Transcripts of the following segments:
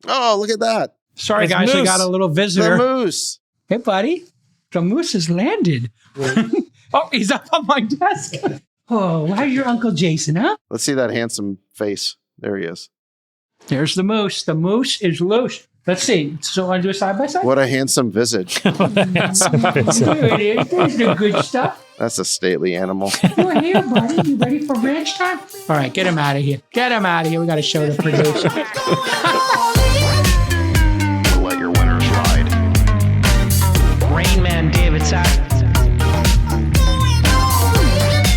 Oh, look at that. Sorry, It's guys, we Moose. got a little visitor. The moose. Hey, buddy. The moose has landed. Oh, he's up on my desk. Oh, how's your Uncle Jason, huh? Let's see that handsome face. There he is. There's the moose. The moose is loose. Let's see. So, want to do a side by side? What a handsome visage. There it is. There's the good stuff. That's a stately animal. You're here, buddy. You ready for ranch time? All right, get him out of here. Get him out of here. We got to show the producer. Let your winners ride. Rain Man David Sack.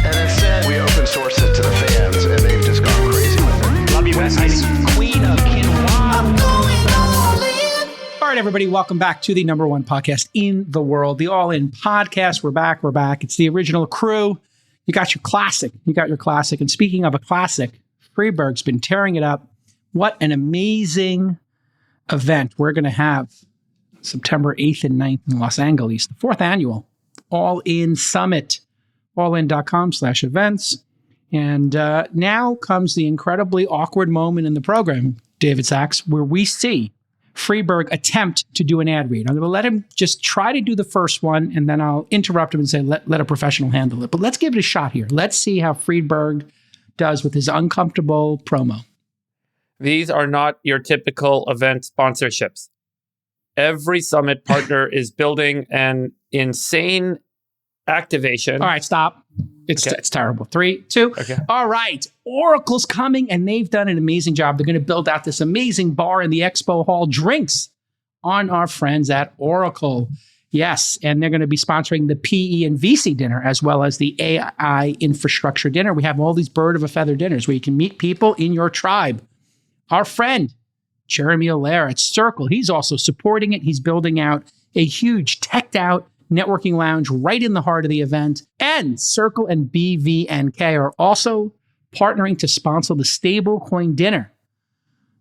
And instead, we open source it to the fans, and they've just gone crazy with it. Love you, Besties. Queen of Quinoa. All right, everybody, welcome back to the number one podcast in the world, the All In Podcast. We're back. It's the original crew. You got your classic. And speaking of a classic, Freeburg's been tearing it up. What an amazing event we're going to have September 8th and 9th in Los Angeles, the fourth annual All In Summit, allin.com/events. And now comes the incredibly awkward moment in the program, David Sachs, where we see Freeburg attempt to do an ad read. I'm going to let him just try to do the first one, and then I'll interrupt him and say, let a professional handle it. But let's give it a shot here. Let's see how Freeburg does with his uncomfortable promo. These are not your typical event sponsorships. Every summit partner is building an insane activation. All right, stop. It's terrible. 3, 2. Okay. All right. Oracle's coming, and they've done an amazing job. They're going to build out this amazing bar in the expo hall. Drinks on our friends at Oracle. Yes, and they're going to be sponsoring the PE and VC dinner as well as the AI infrastructure dinner. We have all these bird of a feather dinners where you can meet people in your tribe. Our friend, Jeremy Allaire at Circle, he's also supporting it. He's building out a huge teched out networking lounge right in the heart of the event. And Circle and BVNK are also partnering to sponsor the stablecoin dinner.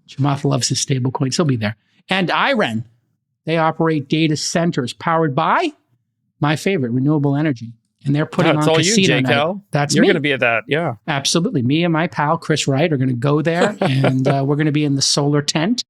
Chamath loves his stablecoins. He'll be there. And IREN, they operate data centers powered by my favorite, renewable energy. And they're putting on casino night. That's You're me. going to be at that, yeah. Absolutely. Me and my pal, Chris Wright, are going to go there, and we're going to be in the solar tent,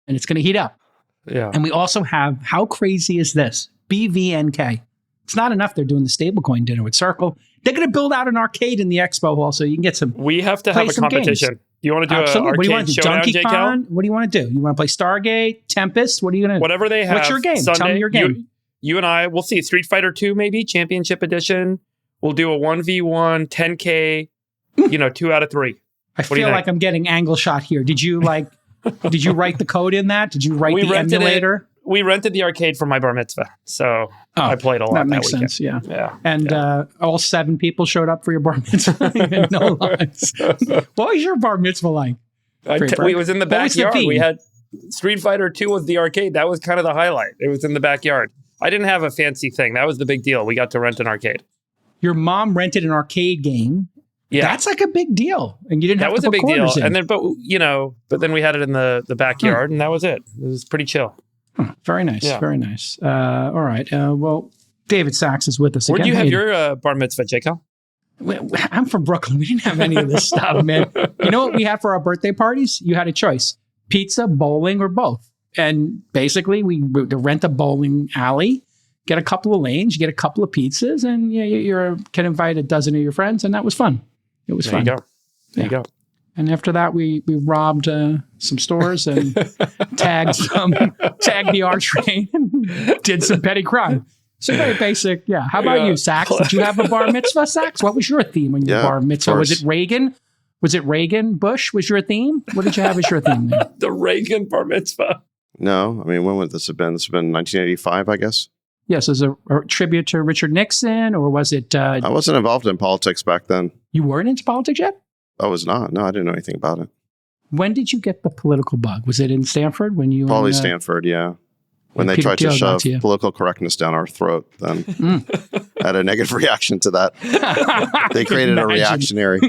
and it's going to heat up. Yeah. And we also have, how crazy is this? BVNK. It's not enough they're doing the stablecoin dinner with Circle. They're going to build out an arcade in the expo hall so you can get some. We have to have a competition. Games. Do you want to do Absolutely. an What do you arcade want to do? showdown, Donkey J-Cal? Kong? What do you want to do? You want to play Stargate, Tempest? What are you going to do? Whatever they have. What's your game? Sunday, Tell me your game. You and I, we'll see. Street Fighter 2 maybe, Championship Edition. We'll do a 1v1, 10K, 2 out of 3. I feel like I'm getting angle shot here. Did you did you write the code in that? Did you write the emulator? We rented the arcade for my bar mitzvah, so I played a lot that makes weekend. sense, yeah. And all 7 people showed up for your bar mitzvah. No lies. What was your bar mitzvah like? It was in the backyard. We had Street Fighter 2 was the arcade. That was kind of the highlight. It was in the backyard. I didn't have a fancy thing. That was the big deal. We got to rent an arcade. Your mom rented an arcade game. Yeah, that's like a big deal, and you didn't have to put quarters in. And then, but then we had it in the backyard, and that was it. It was pretty chill. Very nice, very nice. All right. Well, David Sachs is with us again. Where'd you have your bar mitzvah, Jacob? I'm from Brooklyn. We didn't have any of this stuff, man. You know what we had for our birthday parties? You had a choice: pizza, bowling, or both. And basically, we would rent a bowling alley, get a couple of lanes, you get a couple of pizzas, and you can invite a dozen of your friends, and that was fun. It was fun. There you go. And after that, we robbed some stores and tagged the R train and did some petty crime. So very basic. Yeah. How about you, Sachs? Did you have a bar mitzvah, Sachs? What was your theme on your bar mitzvah? Was it Reagan? Was it Reagan? Bush was your theme? What did you have as your theme there? The Reagan bar mitzvah. No. I mean, when would this have been? This would have been 1985, I guess. Yes, as a tribute to Richard Nixon, or was it? I wasn't involved in politics back then. You weren't into politics yet? I was not. No, I didn't know anything about it. When did you get the political bug? Was it in Stanford when you? Probably Stanford, yeah. When they tried to shove political correctness down our throat, then I had a negative reaction to that. They created a reactionary.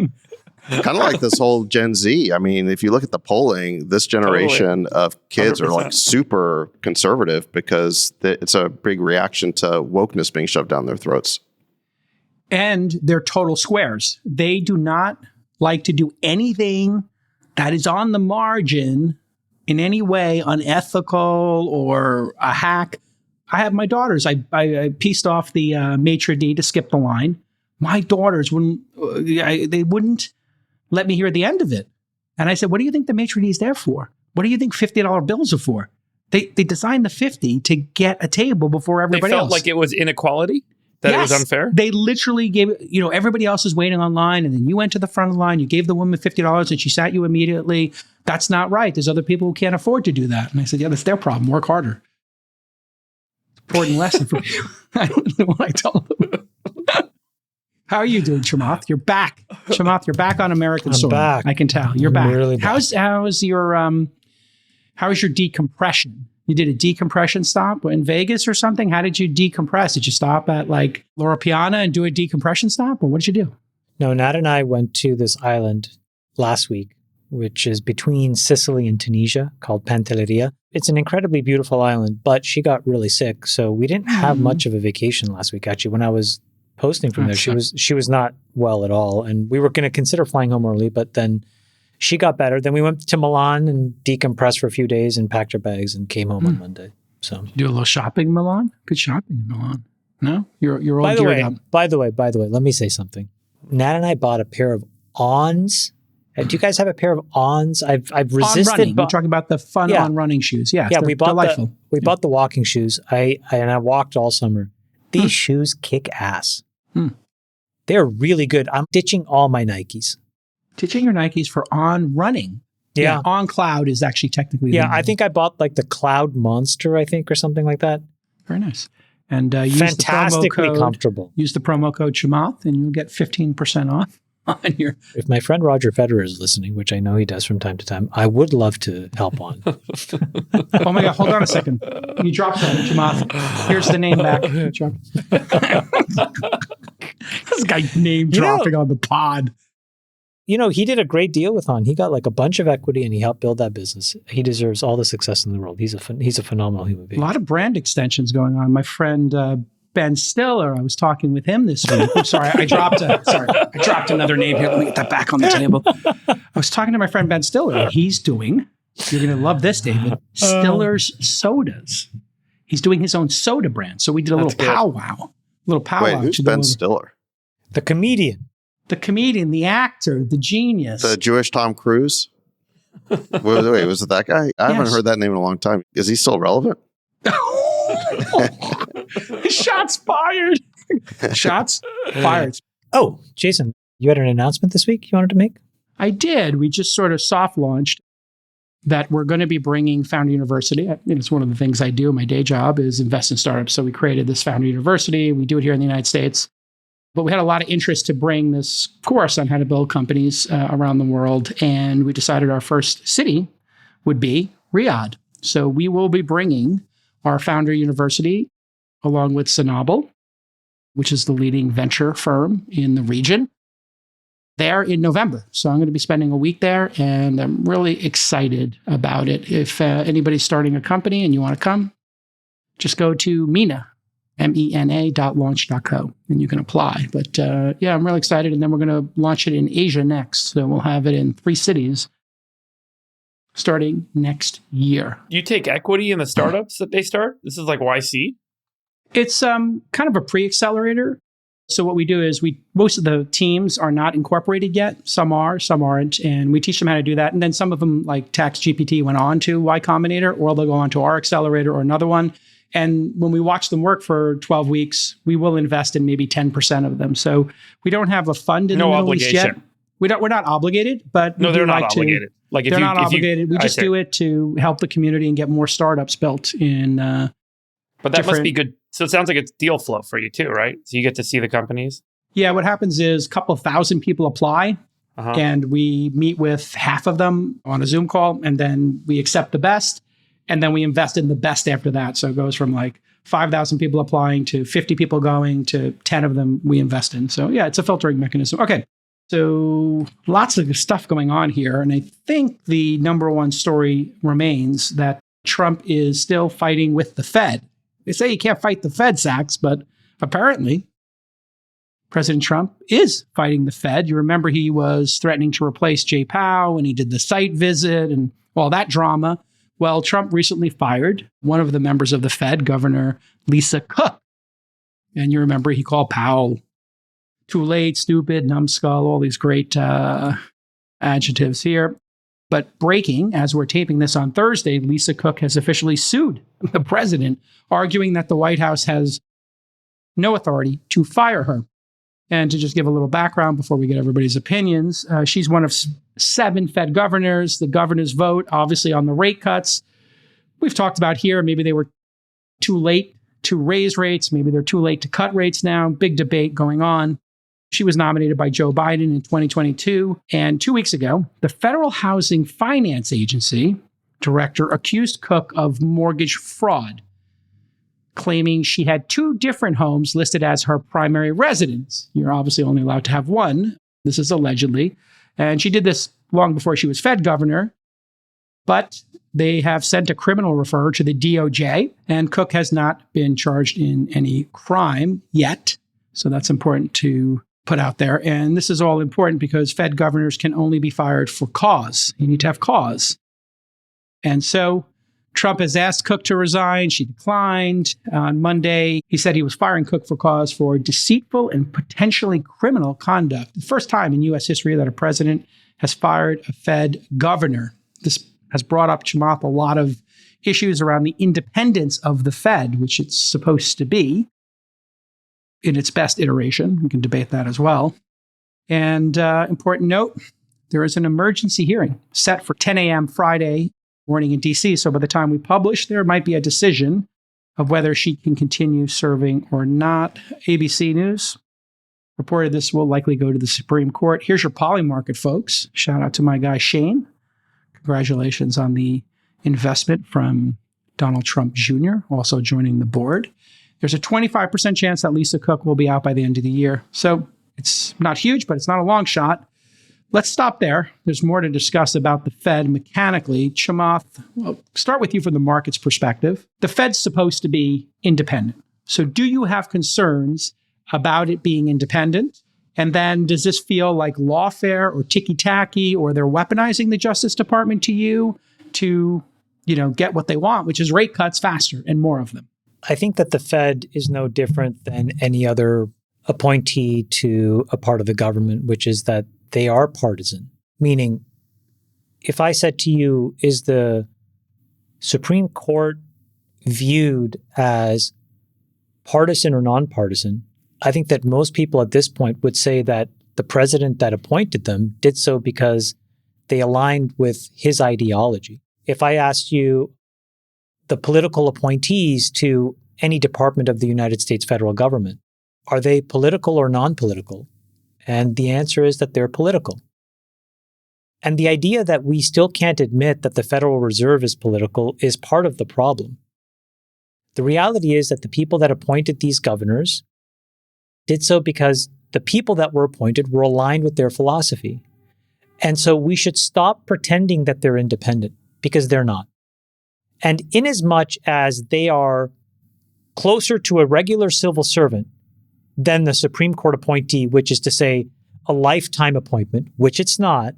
Kind of like this whole Gen Z. I mean, if you look at the polling, this generation of kids 100%. Are like super conservative because it's a big reaction to wokeness being shoved down their throats. And they're total squares. They do not like to do anything that is on the margin in any way unethical or a hack. I have my daughters. I pieced off the maitre d' to skip the line. My daughters wouldn't. They wouldn't let me hear the end of it. And I said, "What do you think the maitre d' is there for? What do you think $50 bills are for?" They designed the 50 to get a table before everybody else. They felt like it was inequality. That it was unfair? They literally gave it, everybody else is waiting online, and then you went to the front of the line, you gave the woman $50, and she sat you immediately. That's not right. There's other people who can't afford to do that. And I said, yeah, that's their problem. Work harder. Important lesson for you. I don't know what I tell them. How are you doing, Chamath? You're back. Chamath, you're back on American soil. Back. I can tell. You're back. Really back. How's your decompression? You did a decompression stop in Vegas or something? How did you decompress? Did you stop at like Loro Piana and do a decompression stop? Or what did you do? No, Nat and I went to this island last week, which is between Sicily and Tunisia, called Pantelleria. It's an incredibly beautiful island, but she got really sick. So we didn't have much of a vacation last week. Actually, when I was posting from there, she was not well at all. And we were going to consider flying home early, but then she got better. Then we went to Milan and decompressed for a few days and packed our bags and came home on Monday. So do a little shopping in Milan? Good shopping in Milan. No? You're all geared up. By the way, let me say something. Nat and I bought a pair of Ons. Do you guys have a pair of Ons? I've resisted. On running. You're talking about the fun on running shoes. Yeah, we bought the walking shoes. I walked all summer. These shoes kick ass. They're really good. I'm ditching all my Nikes. Ditching your Nikes for on running. Yeah. On Cloud is actually technically legal. I think I bought like the Cloud Monster, I think, or something like that. Very nice. And fantastically comfortable. Use the promo code Chamath and you'll get 15% off on your... If my friend Roger Federer is listening, which I know he does from time to time, I would love to help on. Oh my God, hold on a second. You dropped that, Chamath. Here's the name back. This guy name dropping on the pod. He did a great deal with On. He got like a bunch of equity and he helped build that business. He deserves all the success in the world. He's a phenomenal human being. A lot of brand extensions going on. My friend Ben Stiller, I was talking with him this week. I'm sorry, I dropped another name here. Let me get that back on the table. I was talking to my friend Ben Stiller. He's doing, you're going to love this, David, Stiller's Sodas. He's doing his own soda brand. So we did a little powwow. Wait, who's Ben Stiller? The comedian. The comedian, the actor, the genius. The Jewish Tom Cruise? Wait, was it that guy? I haven't heard that name in a long time. Is he still relevant? Shots fired. Shots fired. Oh, Jason, you had an announcement this week you wanted to make? I did. We just sort of soft launched that we're going to be bringing Founder University. It's one of the things I do. My day job is invest in startups. So we created this Founder University. We do it here in the United States. But we had a lot of interest to bring this course on how to build companies around the world. And we decided our first city would be Riyadh. So we will be bringing our Founder University along with Sanabel, which is the leading venture firm in the region, there in November. So I'm going to be spending a week there and I'm really excited about it. If anybody's starting a company and you want to come, just go to MENA.launch.co and you can apply. But I'm really excited. And then we're going to launch it in Asia next. So we'll have it in 3 cities starting next year. You take equity in the startups that they start? This is like YC? It's kind of a pre-accelerator. So what we do is most of the teams are not incorporated yet. Some are, some aren't. And we teach them how to do that. And then some of them, like TaxGPT, went on to Y Combinator, or they'll go on to our accelerator or another one. And when we watch them work for 12 weeks, we will invest in maybe 10% of them. So we don't have a fund in the Middle East yet. We're not obligated, but they're not obligated. They're not obligated. We just do it to help the community and get more startups built in. But that must be good. So it sounds like it's deal flow for you too, right? So you get to see the companies. Yeah, what happens is a couple of thousand people apply, and we meet with half of them on a Zoom call, and then we accept the best. And then we invest in the best after that. So it goes from like 5,000 people applying to 50 people going to 10 of them we invest in. So yeah, it's a filtering mechanism. Okay. So lots of stuff going on here. And I think the number one story remains that Trump is still fighting with the Fed. They say you can't fight the Fed, Sachs, but apparently President Trump is fighting the Fed. You remember he was threatening to replace Jay Powell and he did the site visit and all that drama. Well, Trump recently fired one of the members of the Fed, Governor Lisa Cook. And you remember he called Powell too late, stupid, numbskull, all these great adjectives here. But breaking, as we're taping this on Thursday, Lisa Cook has officially sued the president, arguing that the White House has no authority to fire her. And to just give a little background before we get everybody's opinions, she's one of 7 Fed governors. The governors vote, obviously, on the rate cuts. We've talked about here, maybe they were too late to raise rates. Maybe they're too late to cut rates now. Big debate going on. She was nominated by Joe Biden in 2022. And 2 weeks ago, the Federal Housing Finance Agency director accused Cook of mortgage fraud, claiming she had 2 different homes listed as her primary residence. You're obviously only allowed to have one. This is allegedly. And she did this long before she was Fed governor. But they have sent a criminal referral to the DOJ, and Cook has not been charged in any crime yet. So that's important to put out there. And this is all important because Fed governors can only be fired for cause. You need to have cause. And so Trump has asked Cook to resign. She declined. On Monday, he said he was firing Cook for cause for deceitful and potentially criminal conduct. The first time in U.S. history that a president has fired a Fed governor. This has brought up, Chamath, a lot of issues around the independence of the Fed, which it's supposed to be in its best iteration. We can debate that as well. And important note, there is an emergency hearing set for 10 a.m. Friday morning in D.C. So by the time we publish, there might be a decision of whether she can continue serving or not. ABC News reported this will likely go to the Supreme Court. Here's your poly market, folks. Shout out to my guy, Shane. Congratulations on the investment from Donald Trump Jr., also joining the board. There's a 25% chance that Lisa Cook will be out by the end of the year. So it's not huge, but it's not a long shot. Let's stop there. There's more to discuss about the Fed mechanically. Chamath, well, start with you from the market's perspective. The Fed's supposed to be independent. So do you have concerns about it being independent? And then does this feel like lawfare or ticky-tacky, or they're weaponizing the Justice Department to you to, get what they want, which is rate cuts faster and more of them? I think that the Fed is no different than any other appointee to a part of the government, which is that they are partisan. Meaning, if I said to you, is the Supreme Court viewed as partisan or nonpartisan? I think that most people at this point would say that the president that appointed them did so because they aligned with his ideology. If I asked you the political appointees to any department of the United States federal government, are they political or non-political? And the answer is that they're political. And the idea that we still can't admit that the Federal Reserve is political is part of the problem. The reality is that the people that appointed these governors did so because the people that were appointed were aligned with their philosophy. And so we should stop pretending that they're independent, because they're not. And inasmuch as they are closer to a regular civil servant than the Supreme Court appointee, which is to say a lifetime appointment, which it's not,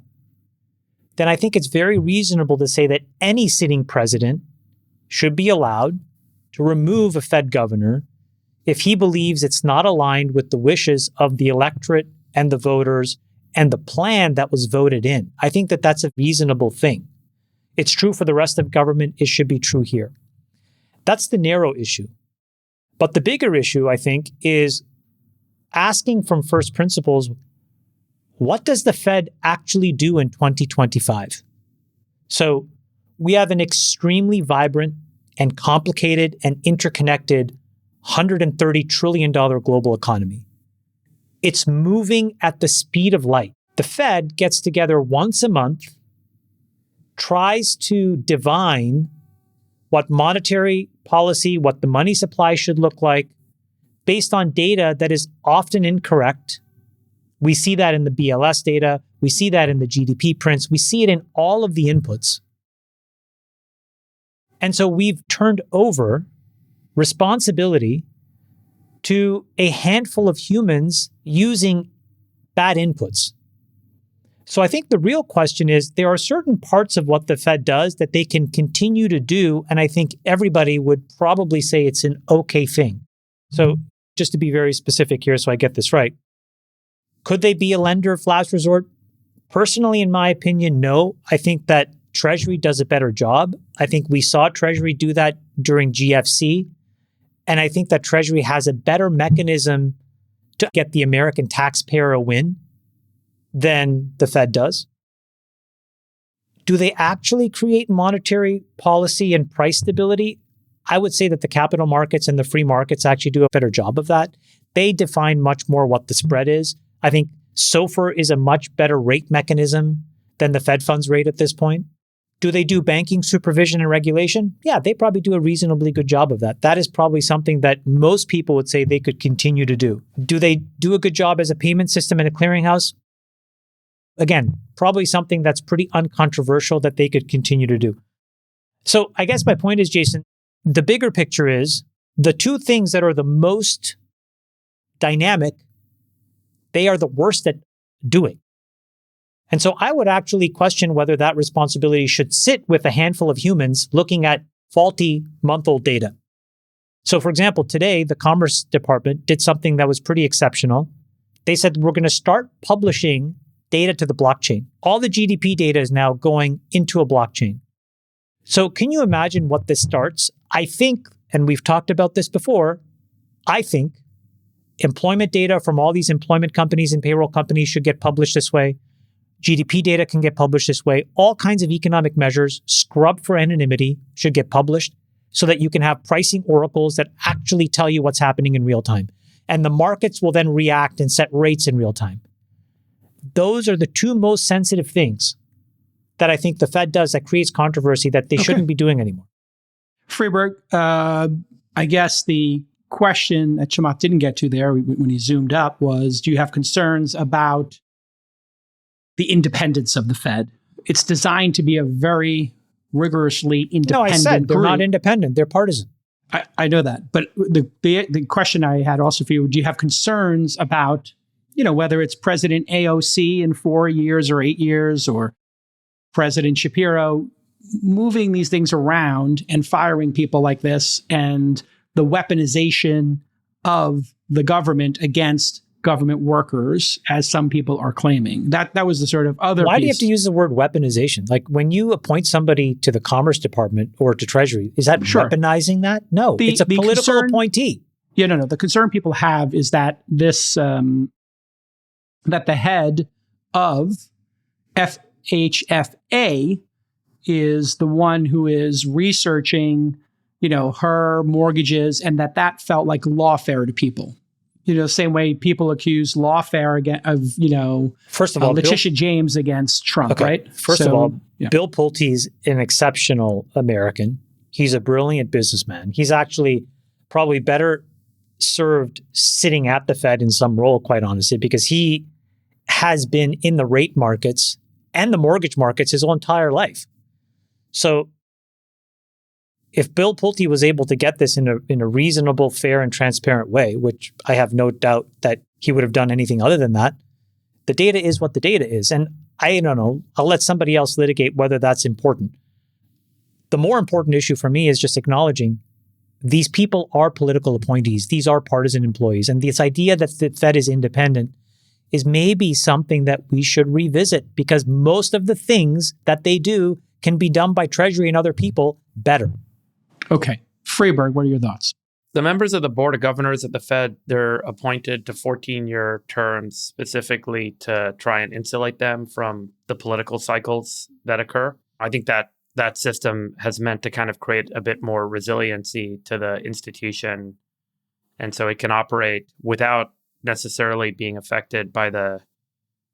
then I think it's very reasonable to say that any sitting president should be allowed to remove a Fed governor if he believes it's not aligned with the wishes of the electorate and the voters and the plan that was voted in. I think that that's a reasonable thing. It's true for the rest of government. It should be true here. That's the narrow issue. But the bigger issue, I think, is asking from first principles, what does the Fed actually do in 2025? So we have an extremely vibrant and complicated and interconnected $130 trillion global economy. It's moving at the speed of light. The Fed gets together once a month, tries to divine what monetary policy, what the money supply should look like, based on data that is often incorrect. We see that in the BLS data. We see that in the GDP prints. We see it in all of the inputs. And so we've turned over responsibility to a handful of humans using bad inputs. So I think the real question is there are certain parts of what the Fed does that they can continue to do. And I think everybody would probably say it's an okay thing. So just to be very specific here so I get this right, could they be a lender of last resort? Personally, in my opinion, no. I think that Treasury does a better job. I think we saw Treasury do that during GFC. And I think that Treasury has a better mechanism to get the American taxpayer a win than the Fed does. Do they actually create monetary policy and price stability? I would say that the capital markets and the free markets actually do a better job of that. They define much more what the spread is. I think SOFR is a much better rate mechanism than the Fed funds rate at this point. Do they do banking supervision and regulation? Yeah, they probably do a reasonably good job of that. That is probably something that most people would say they could continue to do. Do they do a good job as a payment system and a clearinghouse? Again, probably something that's pretty uncontroversial that they could continue to do. So I guess my point is, Jason, the bigger picture is the two things that are the most dynamic, they are the worst at doing. And so I would actually question whether that responsibility should sit with a handful of humans looking at faulty month-old data. So for example, today, the Commerce Department did something that was pretty exceptional. They said, we're going to start publishing data to the blockchain. All the GDP data is now going into a blockchain. So can you imagine what this starts? I think, and we've talked about this before, I think employment data from all these employment companies and payroll companies should get published this way. GDP data can get published this way. All kinds of economic measures scrubbed for anonymity should get published so that you can have pricing oracles that actually tell you what's happening in real time. And the markets will then react and set rates in real time. Those are the two most sensitive things that I think the Fed does that creates controversy that they shouldn't be doing anymore. Freeberg, I guess the question that Chamath didn't get to there when he zoomed up was, do you have concerns about the independence of the Fed? It's designed to be a very rigorously independent No, I said they're group. not independent. They're partisan. I know that. But the question I had also for you, do you have concerns about, whether it's President AOC in 4 years or 8 years or President Shapiro moving these things around and firing people like this and the weaponization of the government against government workers, as some people are claiming? That was the sort of other Why piece. do you have to use the word weaponization? Like when you appoint somebody to the Commerce Department or to Treasury, is that weaponizing that? No, it's a political appointee. Yeah, no. The concern people have is that this, that the head of FHFA is the one who is researching, her mortgages, and that felt like lawfare to people. Same way people accuse lawfare of, First of all, Letitia James against Trump, right? First of all, Bill Pulte's an exceptional American. He's a brilliant businessman. He's actually probably better served sitting at the Fed in some role, quite honestly, because he has been in the rate markets and the mortgage markets his whole entire life. So if Bill Pulte was able to get this in a reasonable, fair, and transparent way, which I have no doubt that he would have done anything other than that, the data is what the data is. And I don't know, I'll let somebody else litigate whether that's important. The more important issue for me is just acknowledging these people are political appointees. These are partisan employees. And this idea that the Fed is independent is maybe something that we should revisit, because most of the things that they do can be done by Treasury and other people better. Okay. Freeberg, what are your thoughts? The members of the Board of Governors at the Fed, they're appointed to 14-year terms specifically to try and insulate them from the political cycles that occur. I think that system has meant to kind of create a bit more resiliency to the institution. And so it can operate without necessarily being affected by the,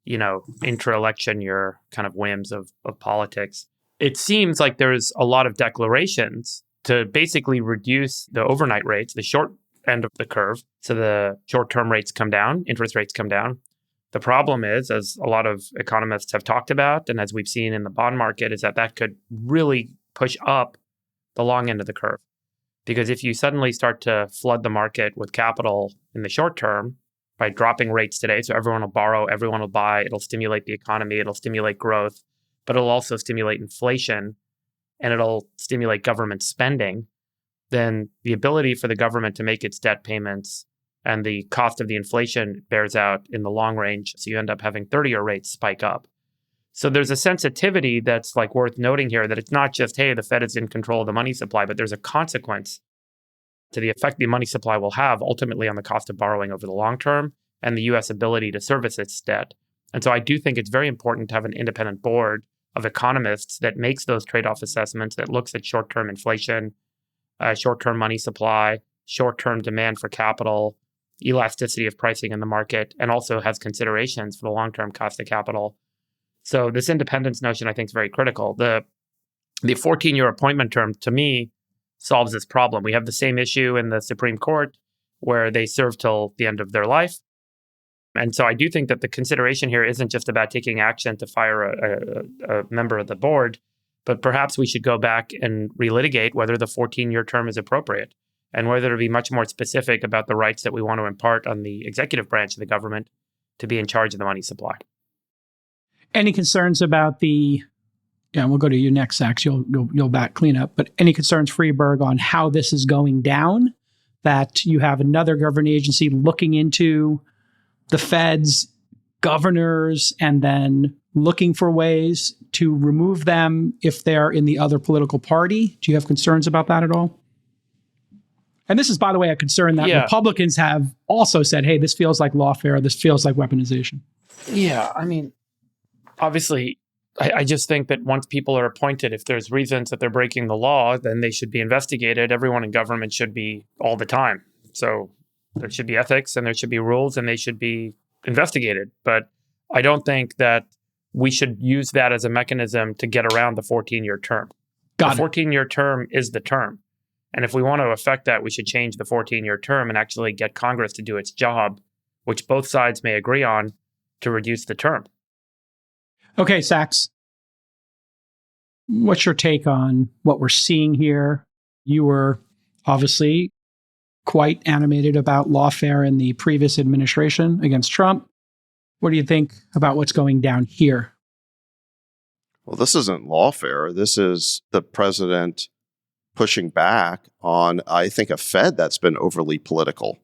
intra-election year kind of whims of politics. It seems like there's a lot of declarations to basically reduce the overnight rates, the short end of the curve. So the short-term rates come down, interest rates come down. The problem is, as a lot of economists have talked about, and as we've seen in the bond market, is that could really push up the long end of the curve. Because if you suddenly start to flood the market with capital in the short term, by dropping rates today. So everyone will borrow, everyone will buy, it'll stimulate the economy, it'll stimulate growth, but it'll also stimulate inflation and it'll stimulate government spending. Then the ability for the government to make its debt payments and the cost of the inflation bears out in the long range. So you end up having 30-year rates spike up. So there's a sensitivity that's like worth noting here, that it's not just, hey, the Fed is in control of the money supply, but there's a consequence to the effect the money supply will have ultimately on the cost of borrowing over the long term and the U.S. ability to service its debt. And so I do think it's very important to have an independent board of economists that makes those trade-off assessments, that looks at short-term inflation, short-term money supply, short-term demand for capital, elasticity of pricing in the market, and also has considerations for the long-term cost of capital. So this independence notion, I think, is very critical. The 14-year appointment term, to me, solves this problem. We have the same issue in the Supreme Court where they serve till the end of their life. And so I do think that the consideration here isn't just about taking action to fire a member of the board, but perhaps we should go back and relitigate whether the 14-year term is appropriate and whether to be much more specific about the rights that we want to impart on the executive branch of the government to be in charge of the money supply. Any concerns about we'll go to you next, Sachs. You'll back clean up. But any concerns, Freeberg, on how this is going down? That you have another government agency looking into the Fed's governors and then looking for ways to remove them if they're in the other political party? Do you have concerns about that at all? And this is, by the way, a concern that Republicans have also said, hey, this feels like lawfare. This feels like weaponization. Yeah, I mean, obviously, I just think that once people are appointed, if there's reasons that they're breaking the law, then they should be investigated. Everyone in government should be all the time. So there should be ethics and there should be rules and they should be investigated. But I don't think that we should use that as a mechanism to get around the 14-year term. The 14-year term is the term. And if we want to affect that, we should change the 14-year term and actually get Congress to do its job, which both sides may agree on, to reduce the term. Okay, Sachs, what's your take on what we're seeing here? You were obviously quite animated about lawfare in the previous administration against Trump. What do you think about what's going down here? Well, this isn't lawfare. This is the president pushing back on, I think, a Fed that's been overly political.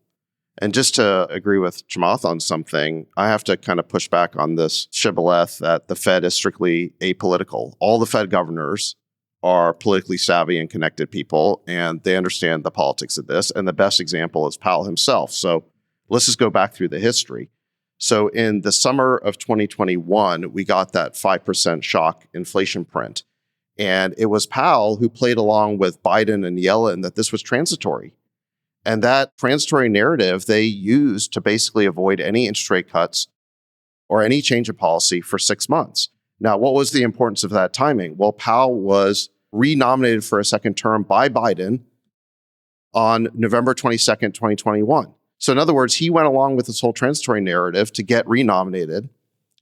And just to agree with Chamath on something, I have to kind of push back on this shibboleth that the Fed is strictly apolitical. All the Fed governors are politically savvy and connected people, and they understand the politics of this. And the best example is Powell himself. So let's just go back through the history. So in the summer of 2021, we got that 5% shock inflation print. And it was Powell who played along with Biden and Yellen that this was transitory. And that transitory narrative they used to basically avoid any interest rate cuts or any change of policy for 6 months. Now, what was the importance of that timing? Well, Powell was renominated for a second term by Biden on November 22nd, 2021. So in other words, he went along with this whole transitory narrative to get renominated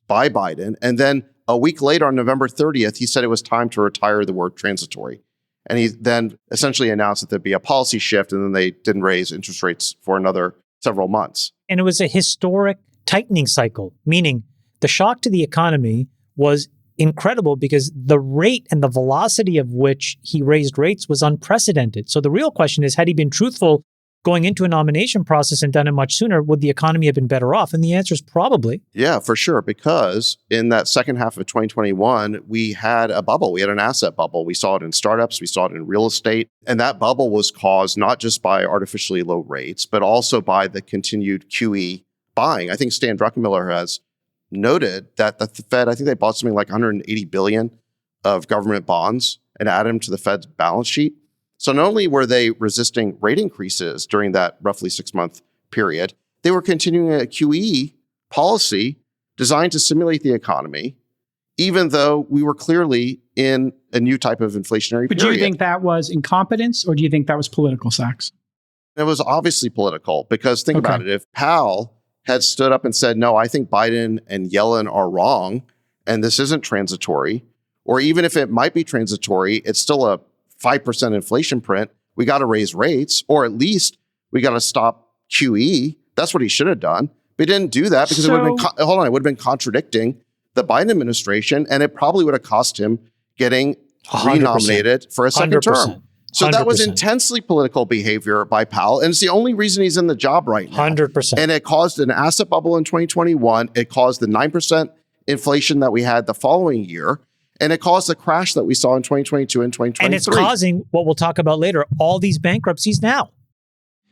by Biden. And then a week later, on November 30th, he said it was time to retire the word transitory. And he then essentially announced that there'd be a policy shift, and then they didn't raise interest rates for another several months. And it was a historic tightening cycle, meaning the shock to the economy was incredible because the rate and the velocity of which he raised rates was unprecedented. So the real question is, had he been truthful going into a nomination process and done it much sooner, would the economy have been better off? And the answer is probably. Yeah, for sure. Because in that second half of 2021, we had a bubble. We had an asset bubble. We saw it in startups. We saw it in real estate. And that bubble was caused not just by artificially low rates, but also by the continued QE buying. I think Stan Druckenmiller has noted that the Fed, I think they bought something like 180 billion of government bonds and added them to the Fed's balance sheet. So not only were they resisting rate increases during that roughly 6-month period, they were continuing a QE policy designed to stimulate the economy, even though we were clearly in a new type of inflationary period. But do you think that was incompetence, or do you think that was political, Sachs? It was obviously political, because think about it. If Powell had stood up and said, no, I think Biden and Yellen are wrong, and this isn't transitory, or even if it might be transitory, it's still a 5% inflation print, we got to raise rates, or at least we got to stop QE. That's what he should have done. But he didn't do that because it would have been contradicting the Biden administration, and it probably would have cost him getting 100%. Renominated for a second 100%. term. So 100%. That was intensely political behavior by Powell, and it's the only reason he's in the job right now. 100%. And it caused an asset bubble in 2021. It caused the 9% inflation that we had the following year, and it caused the crash that we saw in 2022 and 2023. And it's causing what we'll talk about later, all these bankruptcies now.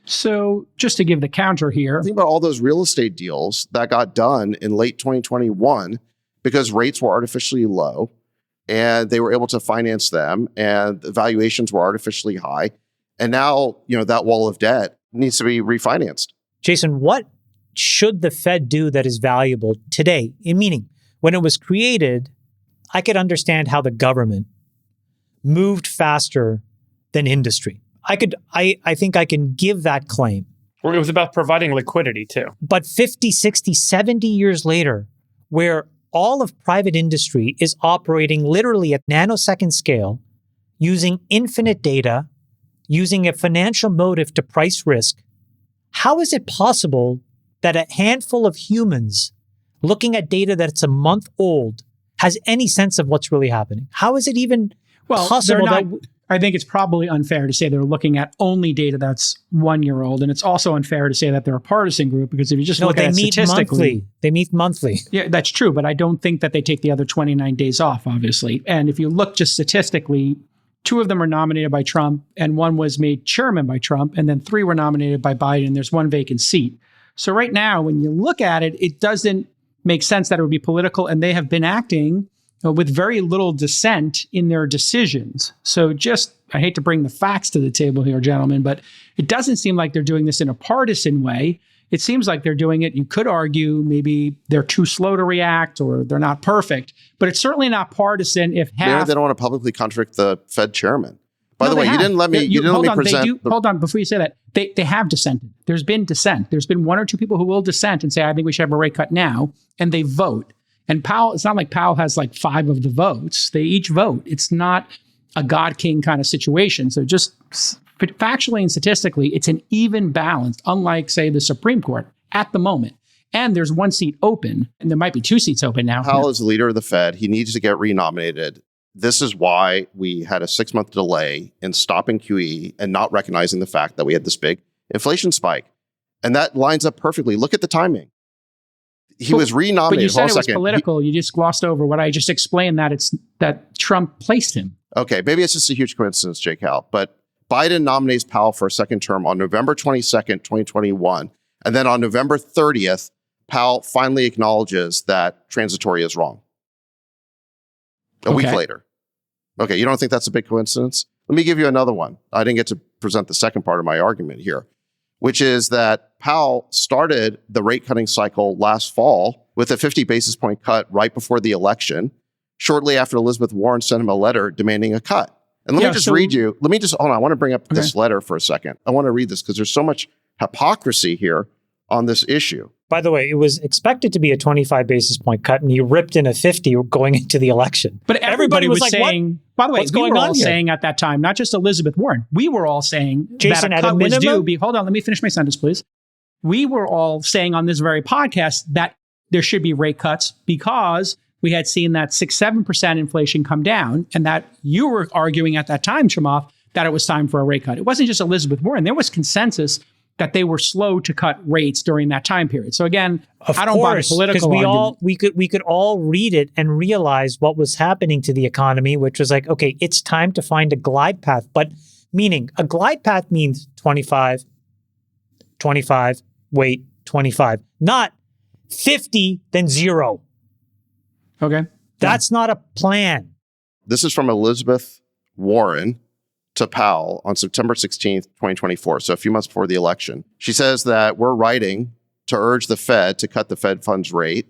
So just to give the counter here. Think about all those real estate deals that got done in late 2021 because rates were artificially low and they were able to finance them and the valuations were artificially high. And now, that wall of debt needs to be refinanced. Jason, what should the Fed do that is valuable today? Meaning, when it was created, I could understand how the government moved faster than industry. I think I can give that claim. Well, it was about providing liquidity too. But 50, 60, 70 years later, where all of private industry is operating literally at nanosecond scale, using infinite data, using a financial motive to price risk, how is it possible that a handful of humans looking at data that's a month old has any sense of what's really happening? How is it even possible I think it's probably unfair to say they're looking at only data that's 1 year old. And it's also unfair to say that they're a partisan group because if you just look at it statistically. They meet monthly. Yeah, that's true. But I don't think that they take the other 29 days off, obviously. And if you look just statistically, 2 of them are nominated by Trump and 1 was made chairman by Trump. And then 3 were nominated by Biden. There's 1 vacant seat. So right now, when you look at it, it doesn't make sense that it would be political. And they have been acting with very little dissent in their decisions. So I hate to bring the facts to the table here, gentlemen, but it doesn't seem like they're doing this in a partisan way. It seems like they're doing it. You could argue maybe they're too slow to react or they're not perfect, but it's certainly not partisan if half... Maybe they don't want to publicly contradict the Fed chairman. By the way, you didn't let me present... Hold on, before you say that, they have dissented. There's been dissent. There's been 1 or 2 people who will dissent and say, I think we should have a rate cut now, and they vote. And Powell, it's not like Powell has like 5 of the votes. They each vote. It's not a God King kind of situation. So just factually and statistically, it's an even balance, unlike, say, the Supreme Court at the moment. And there's 1 seat open, and there might be 2 seats open now. Powell is the leader of the Fed. He needs to get renominated. This is why we had a 6-month delay in stopping QE and not recognizing the fact that we had this big inflation spike. And that lines up perfectly. Look at the timing. He was renominated. But you said it was political. You just glossed over what I just explained, that Trump placed him. Okay, maybe it's just a huge coincidence, J. Cal. But Biden nominates Powell for a second term on November 22nd, 2021. And then on November 30th, Powell finally acknowledges that transitory is wrong. A week later. Okay, you don't think that's a big coincidence? Let me give you another one. I didn't get to present the second part of my argument here, which is that Powell started the rate cutting cycle last fall with a 50 basis point cut right before the election, shortly after Elizabeth Warren sent him a letter demanding a cut. And let me just read you. Hold on. I want to bring up this letter for a second. I want to read this because there's so much hypocrisy here on this issue. By the way, it was expected to be a 25 basis point cut, and you ripped in a 50 going into the election. But everybody was like, saying, by the way, we were all saying at that time, not just Elizabeth Warren, we were all saying Jason, that a cut was due. Hold on, let me finish my sentence, please. We were all saying on this very podcast that there should be rate cuts because we had seen that 6-7% inflation come down, and that you were arguing at that time, Chamath, that it was time for a rate cut. It wasn't just Elizabeth Warren. There was consensus that they were slow to cut rates during that time period. So again, I don't buy the political argument. We could all read it and realize what was happening to the economy, which was like, okay, it's time to find a glide path. But meaning a glide path means 25, wait, 25, not 50, then 0. Okay. That's not a plan. This is from Elizabeth Warren to Powell on September 16th, 2024. So a few months before the election. She says that we're writing to urge the Fed to cut the Fed funds rate.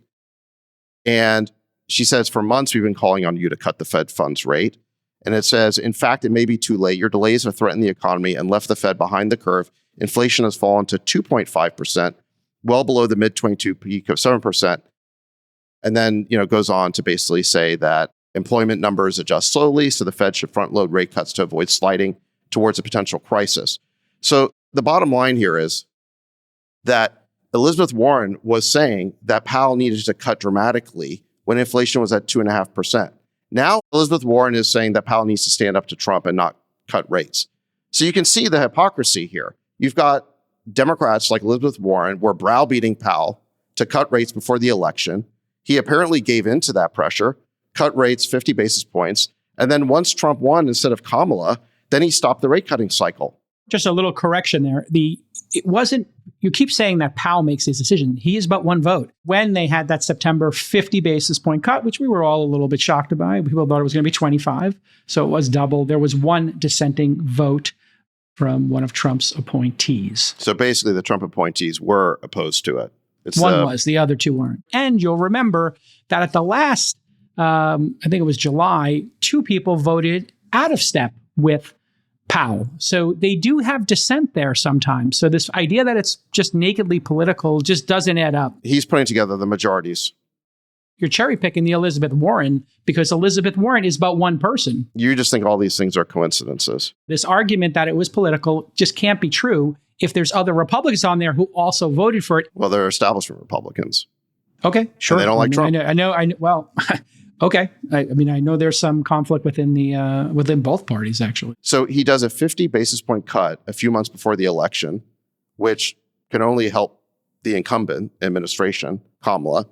And she says, for months, we've been calling on you to cut the Fed funds rate. And it says, in fact, it may be too late. Your delays have threatened the economy and left the Fed behind the curve. Inflation has fallen to 2.5%, well below the mid-22 peak of 7%. And then, goes on to basically say that employment numbers adjust slowly, so the Fed should front load rate cuts to avoid sliding towards a potential crisis. So the bottom line here is that Elizabeth Warren was saying that Powell needed to cut dramatically when inflation was at 2.5%. Now, Elizabeth Warren is saying that Powell needs to stand up to Trump and not cut rates. So you can see the hypocrisy here. You've got Democrats like Elizabeth Warren were browbeating Powell to cut rates before the election. He apparently gave in to that pressure, cut rates 50 basis points. And then once Trump won instead of Kamala, then he stopped the rate cutting cycle. Just a little correction there. It wasn't, you keep saying that Powell makes his decision. He is but one vote. When they had that September 50 basis point cut, which we were all a little bit shocked by, people thought it was going to be 25. So it was double. There was one dissenting vote from one of Trump's appointees. So basically the Trump appointees were opposed to it. One was, the other two weren't. And you'll remember that at the last, I think it was July, two people voted out of step with Powell. So they do have dissent there sometimes. So this idea that it's just nakedly political just doesn't add up. He's putting together the majorities. You're cherry picking the Elizabeth Warren because Elizabeth Warren is but one person. You just think all these things are coincidences. This argument that it was political just can't be true if there's other Republicans on there who also voted for it. Well, they're establishment Republicans. Okay, sure. And they don't like Trump. I know. Well, okay. I know there's some conflict within both parties, actually. So he does a 50 basis point cut a few months before the election, which can only help the incumbent administration, Kamala.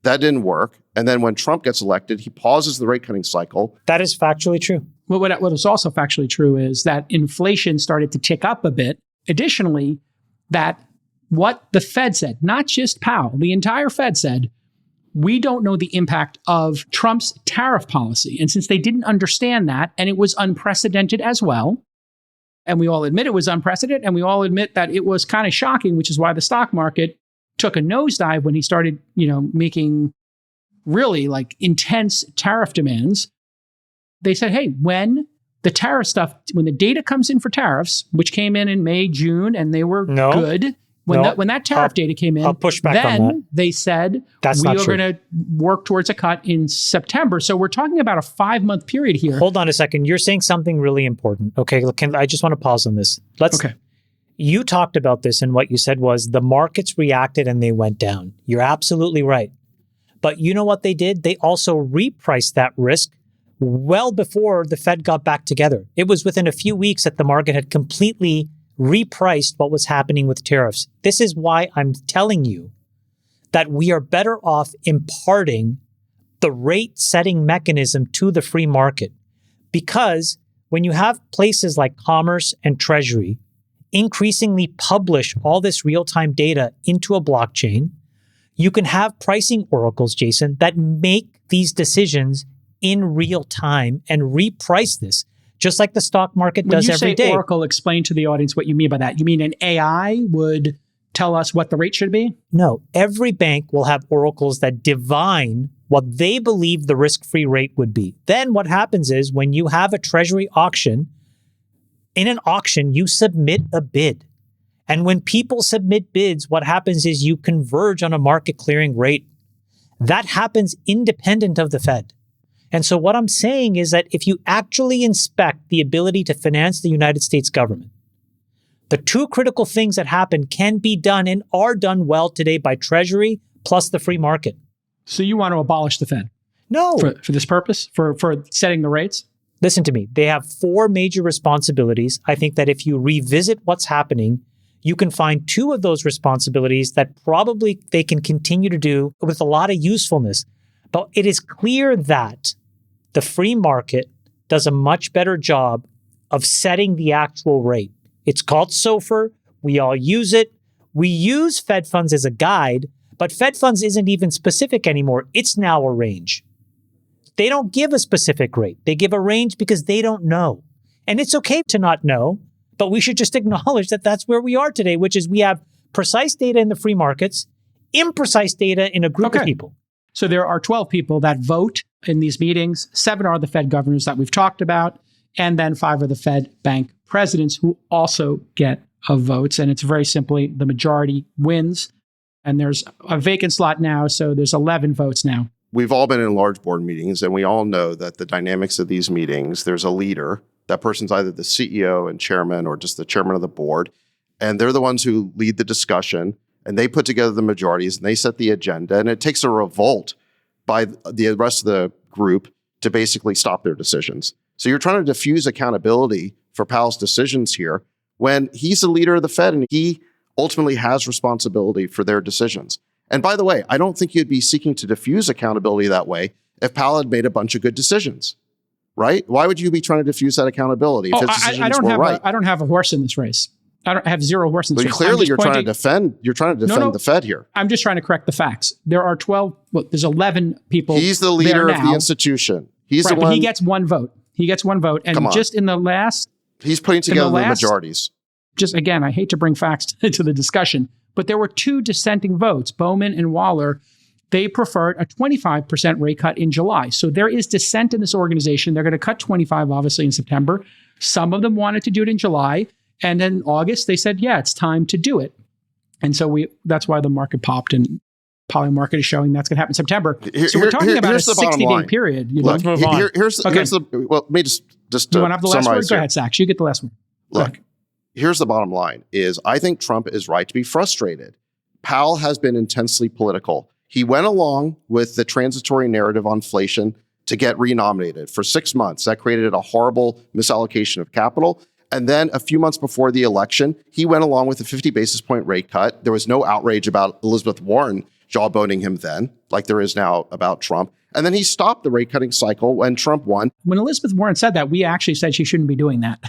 That didn't work. And then when Trump gets elected, he pauses the rate cutting cycle. That is factually true. Well, what is also factually true is that inflation started to tick up a bit. Additionally, that what the Fed said, not just Powell, the entire Fed said, we don't know the impact of Trump's tariff policy. And since they didn't understand that, and it was unprecedented as well, and we all admit it was unprecedented, and we all admit that it was kind of shocking, which is why the stock market took a nosedive when he started, making really like intense tariff demands. They said, hey, when the tariff stuff, when the data comes in for tariffs, which came in May, June, and they were good. When that tariff data came in, I'll push back on that. They said, That's we not are true. going to work towards a cut in September. So we're talking about a 5-month period here. Hold on a second. You're saying something really important. Okay, I just want to pause on this. Okay. You talked about this, and what you said was the markets reacted and they went down. You're absolutely right. But you know what they did? They also repriced that risk well before the Fed got back together. It was within a few weeks that the market had completely repriced what was happening with tariffs. This is why I'm telling you that we are better off imparting the rate setting mechanism to the free market. Because when you have places like Commerce and Treasury increasingly publish all this real-time data into a blockchain, you can have pricing oracles, Jason, that make these decisions in real time and reprice this, just like the stock market does every day. When you say oracle, explain to the audience what you mean by that. You mean an AI would tell us what the rate should be? No, every bank will have oracles that divine what they believe the risk-free rate would be. Then what happens is when you have a treasury auction, in an auction, you submit a bid. And when people submit bids, what happens is you converge on a market clearing rate. That happens independent of the Fed. And so what I'm saying is that if you actually inspect the ability to finance the United States government, the two critical things that happen can be done and are done well today by Treasury plus the free market. So you want to abolish the Fed? No. For this purpose? For setting the rates? Listen to me. They have 4 major responsibilities. I think that if you revisit what's happening, you can find 2 of those responsibilities that probably they can continue to do with a lot of usefulness. But it is clear that the free market does a much better job of setting the actual rate. It's called SOFR. We all use it. We use Fed funds as a guide, but Fed funds isn't even specific anymore. It's now a range. They don't give a specific rate. They give a range because they don't know. And it's okay to not know, but we should just acknowledge that that's where we are today, which is we have precise data in the free markets, imprecise data in a group of people. So there are 12 people that vote in these meetings. 7 are the Fed governors that we've talked about, and then 5 are the Fed bank presidents who also get votes. And it's very simply the majority wins. And there's a vacant slot now, so there's 11 votes now. We've all been in large board meetings, and we all know that the dynamics of these meetings, there's a leader. That person's either the CEO and chairman or just the chairman of the board. And they're the ones who lead the discussion. and they put together the majorities and they set the agenda, and it takes a revolt by the rest of the group to basically stop their decisions. So you're trying to diffuse accountability for Powell's decisions here when he's the leader of the Fed and he ultimately has responsibility for their decisions. And by the way, I don't think you'd be seeking to diffuse accountability that way if Powell had made a bunch of good decisions, right? Why would you be trying to diffuse that accountability if his decisions were right? I don't have a horse in this race. I don't have zero horse in this race. Clearly you're trying to defend the Fed here. I'm just trying to correct the facts. There are 11 people. He's the leader of the institution. He's the one. But he gets one vote. He gets one vote. And just in the last... He's putting together the majorities. Just again, I hate to bring facts to the discussion, but there were 2 dissenting votes. Bowman and Waller, they preferred a 25% rate cut in July. So there is dissent in this organization. They're going to cut 25, obviously, in September. Some of them wanted to do it in July. And then in August, they said, yeah, it's time to do it. And so that's why the market popped, and Poly Market is showing that's going to happen in September. So we're talking about a 60-day period. Let me just you want to have the last word? Go ahead, Sachs. You get the last word. Look, here's the bottom line is I think Trump is right to be frustrated. Powell has been intensely political. He went along with the transitory narrative on inflation to get renominated for 6 months. That created a horrible misallocation of capital. And then a few months before the election, he went along with a 50 basis point rate cut. There was no outrage about Elizabeth Warren jawboning him then, like there is now about Trump. And then he stopped the rate cutting cycle when Trump won. When Elizabeth Warren said that, we actually said she shouldn't be doing that.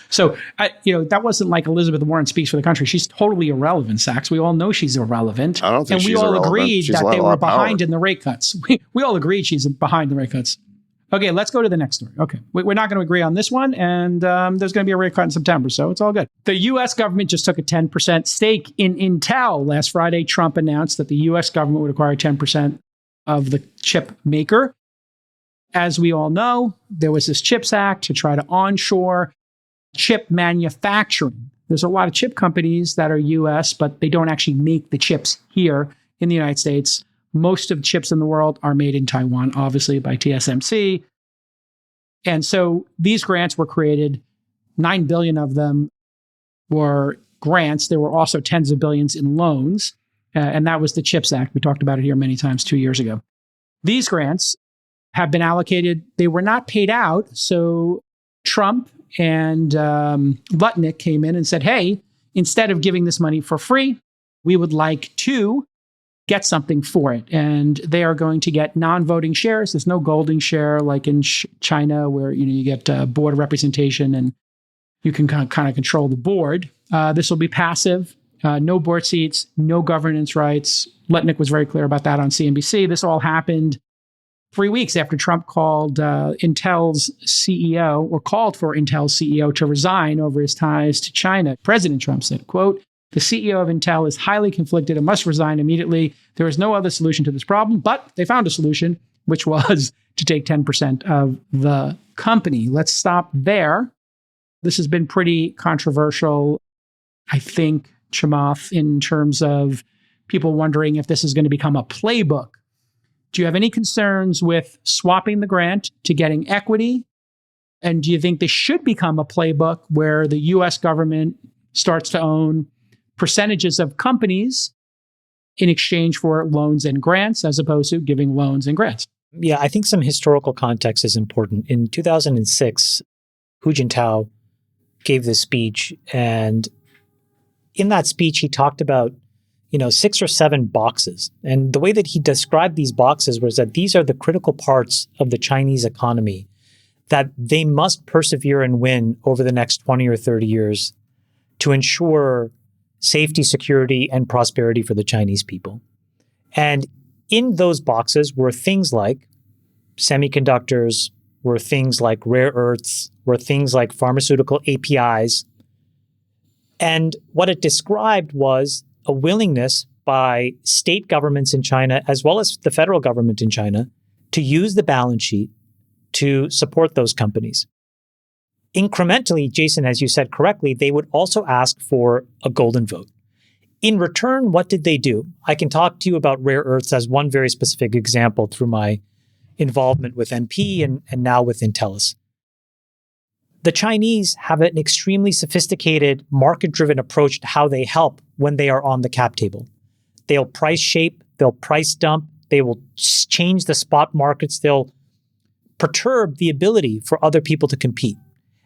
So, that wasn't like Elizabeth Warren speaks for the country. She's totally irrelevant, Sachs. We all know she's irrelevant. I don't think she's irrelevant. And we all agreed that they were behind in the rate cuts. We all agreed she's behind the rate cuts. Okay, let's go to the next story. Okay, we're not going to agree on this one, and there's going to be a rate cut in September, so it's all good. The U.S. government just took a 10% stake in Intel. Last Friday, Trump announced that the U.S. government would acquire 10% of the chip maker. As we all know, there was this CHIPS Act to try to onshore chip manufacturing. There's a lot of chip companies that are U.S., but they don't actually make the chips here in the United States. Most of the chips in the world are made in Taiwan, obviously, by TSMC. And so these grants were created. 9 billion of them were grants. There were also tens of billions in loans. And that was the CHIPS Act. We talked about it here many times 2 years ago. These grants have been allocated. They were not paid out. So Trump and Lutnick came in and said, hey, instead of giving this money for free, we would like to get something for it. And they are going to get non-voting shares. There's no golden share like in China where you get board representation and you can kind of control the board. This will be passive, no board seats, no governance rights. Lutnick was very clear about that on CNBC. This all happened 3 weeks after Trump called Intel's CEO, or called for Intel's CEO to resign over his ties to China. President Trump said, quote, "The CEO of Intel is highly conflicted and must resign immediately. There is no other solution to this problem," but they found a solution, which was to take 10% of the company. Let's stop there. This has been pretty controversial, I think, Chamath, in terms of people wondering if this is going to become a playbook. Do you have any concerns with swapping the grant to getting equity? And do you think this should become a playbook where the U.S. government starts to own percentages of companies in exchange for loans and grants, as opposed to giving loans and grants? Yeah, I think some historical context is important. In 2006, Hu Jintao gave this speech, and in that speech, he talked about 6 or 7 boxes. And the way that he described these boxes was that these are the critical parts of the Chinese economy that they must persevere and win over the next 20 or 30 years to ensure safety, security, and prosperity for the Chinese people. And in those boxes were things like semiconductors, were things like rare earths, were things like pharmaceutical APIs. And what it described was a willingness by state governments in China, as well as the federal government in China, to use the balance sheet to support those companies. Incrementally, Jason, as you said correctly, they would also ask for a golden vote. In return, what did they do? I can talk to you about rare earths as one very specific example through my involvement with MP and now with Intellis. The Chinese have an extremely sophisticated, market-driven approach to how they help when they are on the cap table. They'll price shape, they'll price dump, they will change the spot markets, they'll perturb the ability for other people to compete.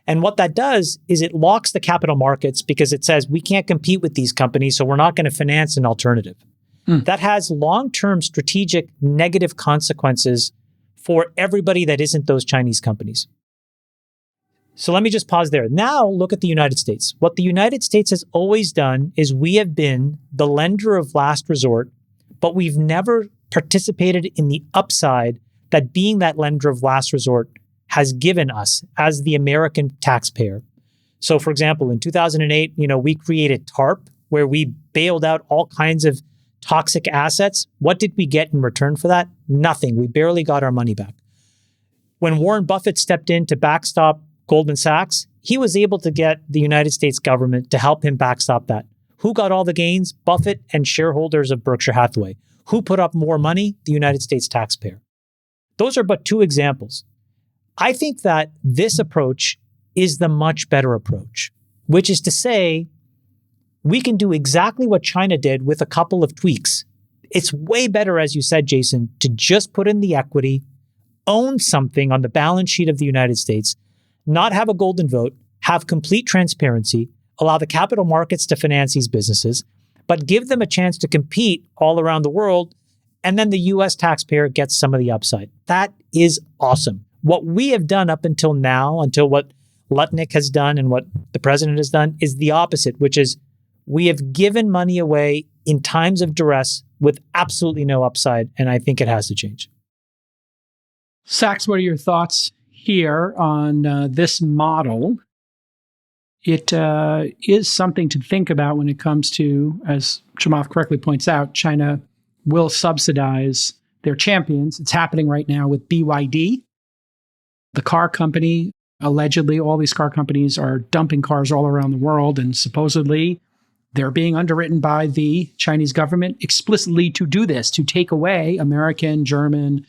And what that does is it locks the capital markets because it says we can't compete with these companies, so we're not going to finance an alternative. That has long-term strategic negative consequences for everybody that isn't those Chinese companies. So let me just pause there. Now look at the United States. What the United States has always done is we have been the lender of last resort, but we've never participated in the upside that being that lender of last resort has given us as the American taxpayer. So for example, in 2008, we created TARP, where we bailed out all kinds of toxic assets. What did we get in return for that? Nothing. We barely got our money back. When Warren Buffett stepped in to backstop Goldman Sachs, he was able to get the United States government to help him backstop that. Who got all the gains? Buffett and shareholders of Berkshire Hathaway. Who put up more money? The United States taxpayer. Those are but two examples. I think that this approach is the much better approach, which is to say, we can do exactly what China did with a couple of tweaks. It's way better, as you said, Jason, to just put in the equity, own something on the balance sheet of the United States, not have a golden vote, have complete transparency, allow the capital markets to finance these businesses, but give them a chance to compete all around the world, and then the US taxpayer gets some of the upside. That is awesome. What we have done up until now, until what Lutnick has done and what the president has done, is the opposite, which is we have given money away in times of duress with absolutely no upside, and I think it has to change. Sachs, what are your thoughts here on this model? It is something to think about when it comes to, as Chamath correctly points out, China will subsidize their champions. It's happening right now with BYD, the car company. Allegedly, all these car companies are dumping cars all around the world, and supposedly they're being underwritten by the Chinese government explicitly to do this, to take away American, German,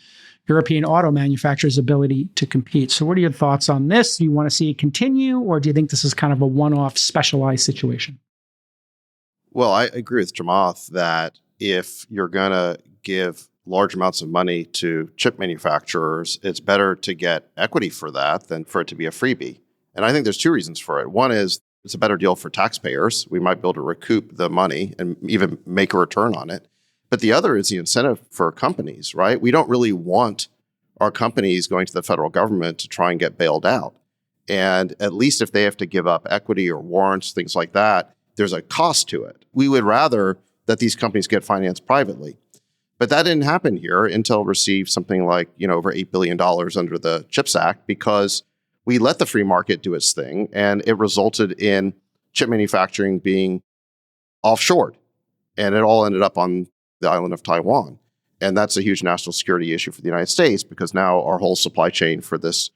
European auto manufacturers' ability to compete. So what are your thoughts on this? Do you want to see it continue, or do you think this is kind of a one-off specialized situation? Well, I agree with Chamath that if you're going to give large amounts of money to chip manufacturers, it's better to get equity for that than for it to be a freebie. And I think there's two reasons for it. One is it's a better deal for taxpayers. We might be able to recoup the money and even make a return on it. But the other is the incentive for companies, right? We don't really want our companies going to the federal government to try and get bailed out. And at least if they have to give up equity or warrants, things like that, there's a cost to it. We would rather that these companies get financed privately. But that didn't happen here. Intel received something like, over $8 billion under the CHIPS Act because we let the free market do its thing, and it resulted in chip manufacturing being offshored. And it all ended up on the island of Taiwan. And that's a huge national security issue for the United States because now our whole supply chain for this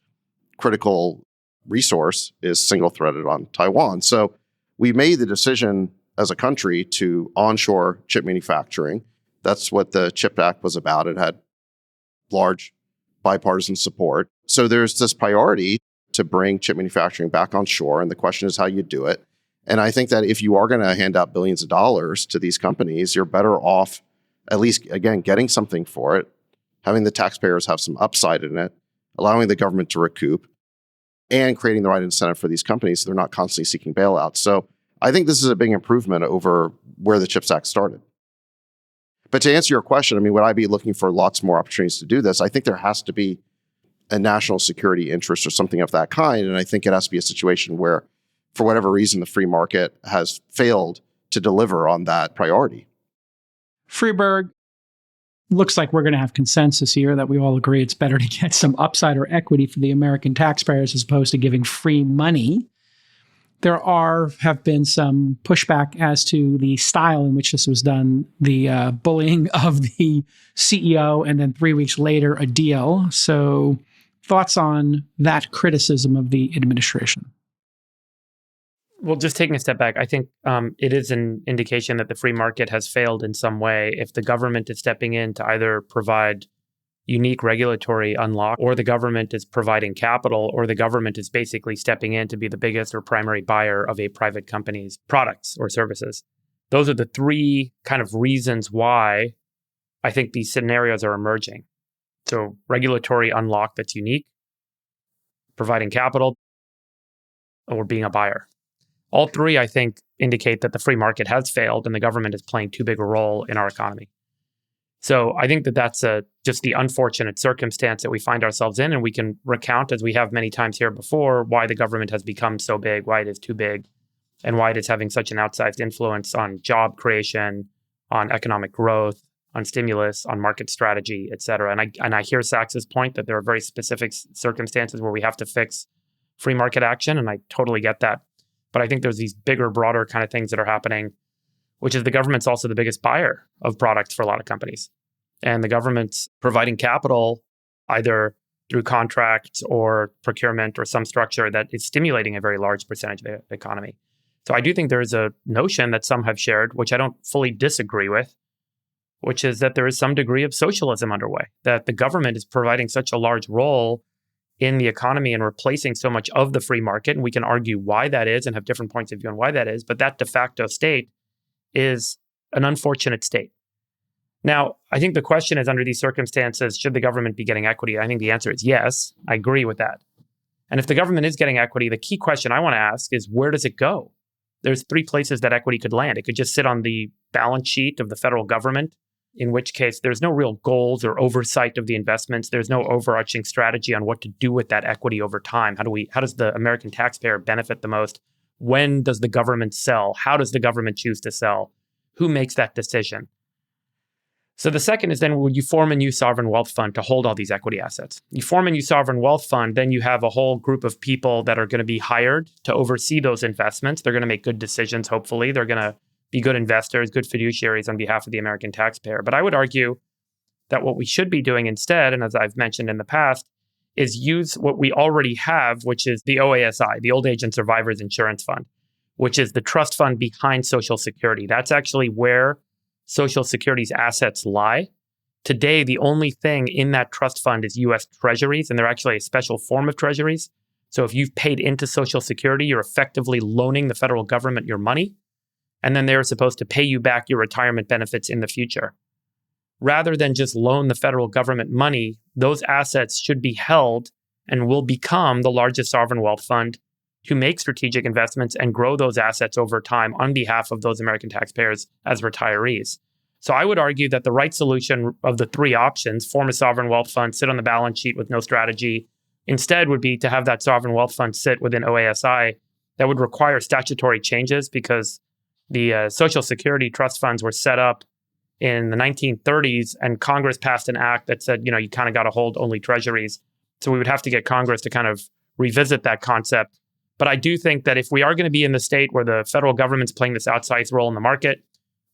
critical resource is single-threaded on Taiwan. So we made the decision as a country to onshore chip manufacturing. That's what the CHIPS Act was about. It had large bipartisan support. So there's this priority to bring chip manufacturing back on shore. And the question is how you do it. And I think that if you are going to hand out billions of dollars to these companies, you're better off at least, again, getting something for it, having the taxpayers have some upside in it, allowing the government to recoup, and creating the right incentive for these companies so they're not constantly seeking bailouts. So I think this is a big improvement over where the CHIPS Act started. But to answer your question, would I be looking for lots more opportunities to do this? I think there has to be a national security interest or something of that kind. And I think it has to be a situation where, for whatever reason, the free market has failed to deliver on that priority. Freeberg, looks like we're going to have consensus here that we all agree it's better to get some upside or equity for the American taxpayers as opposed to giving free money. There have been some pushback as to the style in which this was done, the bullying of the CEO, and then 3 weeks later, a deal. So thoughts on that criticism of the administration? Well, just taking a step back, I think it is an indication that the free market has failed in some way. If the government is stepping in to either provide unique regulatory unlock, or the government is providing capital, or the government is basically stepping in to be the biggest or primary buyer of a private company's products or services, Those are the three kind of reasons why I think these scenarios are emerging. So regulatory unlock that's unique, providing capital, or being a buyer. All three, I think, indicate that the free market has failed and the government is playing too big a role in our economy. So I think that that's just the unfortunate circumstance that we find ourselves in. And we can recount, as we have many times here before, why the government has become so big, why it is too big, and why it is having such an outsized influence on job creation, on economic growth, on stimulus, on market strategy, et cetera. And I hear Sachs's point that there are very specific circumstances where we have to fix free market action, and I totally get that. But I think there's these bigger, broader kind of things that are happening, which is the government's also the biggest buyer of products for a lot of companies. And the government's providing capital either through contracts or procurement or some structure that is stimulating a very large percentage of the economy. So I do think there is a notion that some have shared, which I don't fully disagree with, which is that there is some degree of socialism underway, that the government is providing such a large role in the economy and replacing so much of the free market. And we can argue why that is and have different points of view on why that is. But that de facto state is an unfortunate state. Now, I think the question is, under these circumstances, should the government be getting equity? I think the answer is yes. I agree with that. And if the government is getting equity, the key question I want to ask is, where does it go? There's three places that equity could land. It could just sit on the balance sheet of the federal government, in which case there's no real goals or oversight of the investments. There's no overarching strategy on what to do with that equity over time. How does the American taxpayer benefit the most? When does the government sell? How does the government choose to sell? Who makes that decision? So the second is, then would you form a new sovereign wealth fund to hold all these equity assets? You form a new sovereign wealth fund, then you have a whole group of people that are going to be hired to oversee those investments. They're going to make good decisions, hopefully. They're going to be good investors, good fiduciaries on behalf of the American taxpayer. But I would argue that what we should be doing instead, and as I've mentioned in the past, is use what we already have, which is the OASI, the Old Age and Survivors Insurance Fund, which is the trust fund behind Social Security. That's actually where Social Security's assets lie. Today, the only thing in that trust fund is U.S. Treasuries, and they're actually a special form of Treasuries. So if you've paid into Social Security, you're effectively loaning the federal government your money, and then they're supposed to pay you back your retirement benefits in the future. Rather than just loan the federal government money, those assets should be held and will become the largest sovereign wealth fund to make strategic investments and grow those assets over time on behalf of those American taxpayers as retirees. So I would argue that the right solution of the three options, form a sovereign wealth fund, sit on the balance sheet with no strategy, instead would be to have that sovereign wealth fund sit within OASI. That would require statutory changes because the Social Security trust funds were set up in the 1930s, and Congress passed an act that said, you kind of got to hold only treasuries. So we would have to get Congress to kind of revisit that concept. But I do think that if we are going to be in the state where the federal government's playing this outsized role in the market,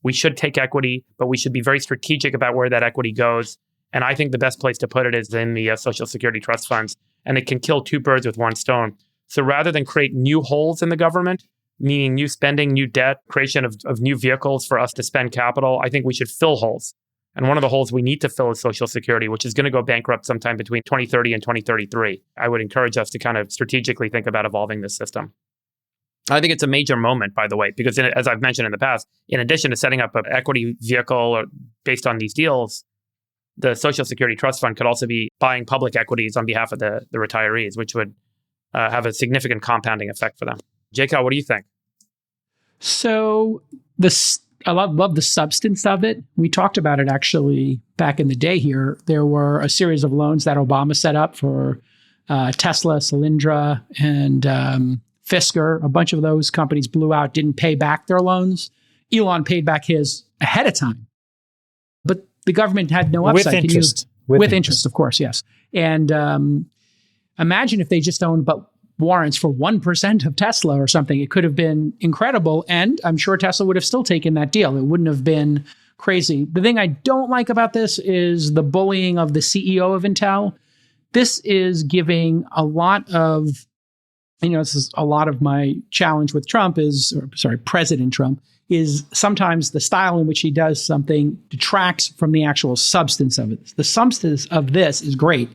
we should take equity, but we should be very strategic about where that equity goes. And I think the best place to put it is in the Social Security trust funds. And it can kill two birds with one stone. So rather than create new holes in the government, meaning new spending, new debt, creation of new vehicles for us to spend capital, I think we should fill holes. And one of the holes we need to fill is Social Security, which is going to go bankrupt sometime between 2030 and 2033. I would encourage us to kind of strategically think about evolving this system. I think it's a major moment, by the way, because as I've mentioned in the past, in addition to setting up an equity vehicle based on these deals, the Social Security Trust Fund could also be buying public equities on behalf of the retirees, which would have a significant compounding effect for them. J.K., what do you think? So I love the substance of it. We talked about it actually back in the day here. There were a series of loans that Obama set up for Tesla, Solyndra, and Fisker. A bunch of those companies blew out, didn't pay back their loans. Elon paid back his ahead of time. But the government had no upside. With interest. With interest, of course, yes. And imagine if they just owned but warrants for 1% of Tesla or something. It could have been incredible. And I'm sure Tesla would have still taken that deal. It wouldn't have been crazy. The thing I don't like about this is the bullying of the CEO of Intel. This is giving a lot of, this is a lot of my challenge with President Trump, is sometimes the style in which he does something detracts from the actual substance of it. The substance of this is great,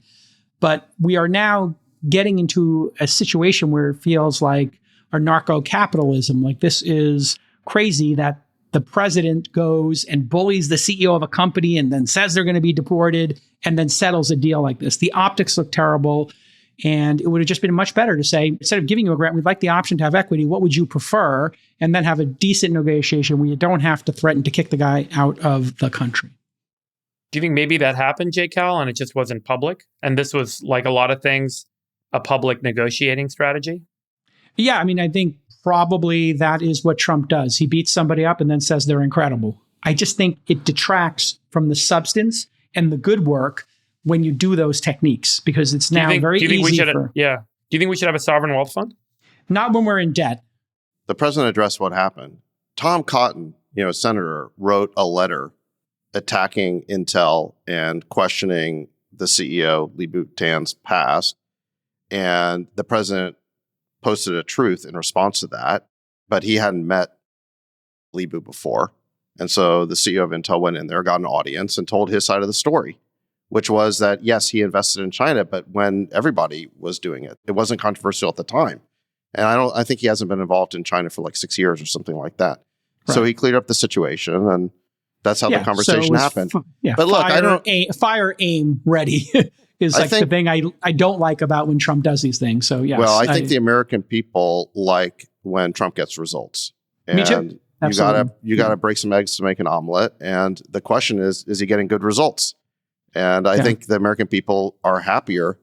but we are now getting into a situation where it feels like a narco-capitalism. Like, this is crazy that the president goes and bullies the CEO of a company and then says they're going to be deported and then settles a deal like this. The optics look terrible. And it would have just been much better to say, instead of giving you a grant, we'd like the option to have equity. What would you prefer? And then have a decent negotiation where you don't have to threaten to kick the guy out of the country. Do you think maybe that happened, J. Cal, and it just wasn't public? And this was, like a lot of things, a public negotiating strategy? Yeah, I mean, I think probably that is what Trump does. He beats somebody up and then says they're incredible. I just think it detracts from the substance and the good work when you do those techniques, because it's now very easy for... Yeah. Do you think we should have a sovereign wealth fund? Not when we're in debt. The president addressed what happened. Tom Cotton, senator, wrote a letter attacking Intel and questioning the CEO, Lee Bhutan's past. And the president posted a truth in response to that, but he hadn't met Lee Bhu before. And so the CEO of Intel went in there, got an audience, and told his side of the story, which was that, yes, he invested in China, but when everybody was doing it, it wasn't controversial at the time. And I think he hasn't been involved in China for like 6 years or something like that. Right. So he cleared up the situation, and that's how the conversation happened. But look, fire, aim, ready is like the thing I don't like about when Trump does these things. So yes, well, I think the American people like when Trump gets results. And me too. You gotta break some eggs to make an omelet. And the question is he getting good results? And I think the American people are happier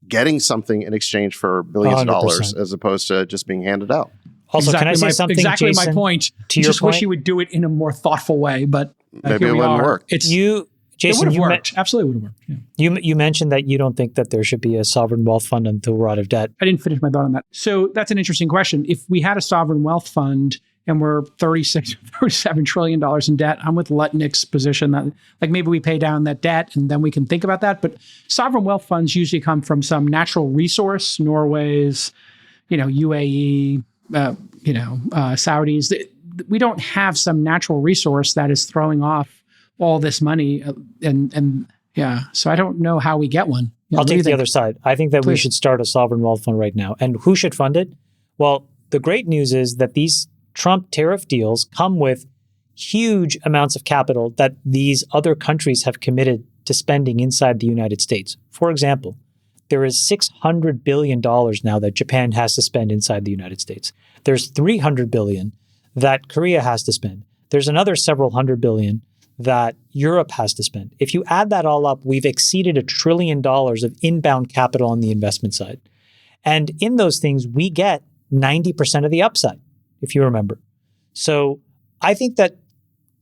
getting something in exchange for billions 100%. Of dollars as opposed to just being handed out. Also, can I say something, exactly Jason, my point. To your just point? wish he would do it in a more thoughtful way, but maybe it wouldn't work. Jason, it would have worked. Absolutely would have worked. Yeah. You mentioned that you don't think that there should be a sovereign wealth fund until we're out of debt. I didn't finish my thought on that. So that's an interesting question. If we had a sovereign wealth fund and we're $37 trillion in debt, I'm with Lutnick's position that like maybe we pay down that debt and then we can think about that. But sovereign wealth funds usually come from some natural resource, Norway's, UAE, Saudis. We don't have some natural resource that is throwing off all this money. So I don't know how we get one. I'll take the other side. I think that we should start a sovereign wealth fund right now. And who should fund it? Well, the great news is that these Trump tariff deals come with huge amounts of capital that these other countries have committed to spending inside the United States. For example, there is $600 billion now that Japan has to spend inside the United States. There's $300 billion that Korea has to spend. There's another several hundred billion that Europe has to spend. If you add that all up, we've exceeded $1 trillion of inbound capital on the investment side. And in those things, we get 90% of the upside, if you remember. So I think that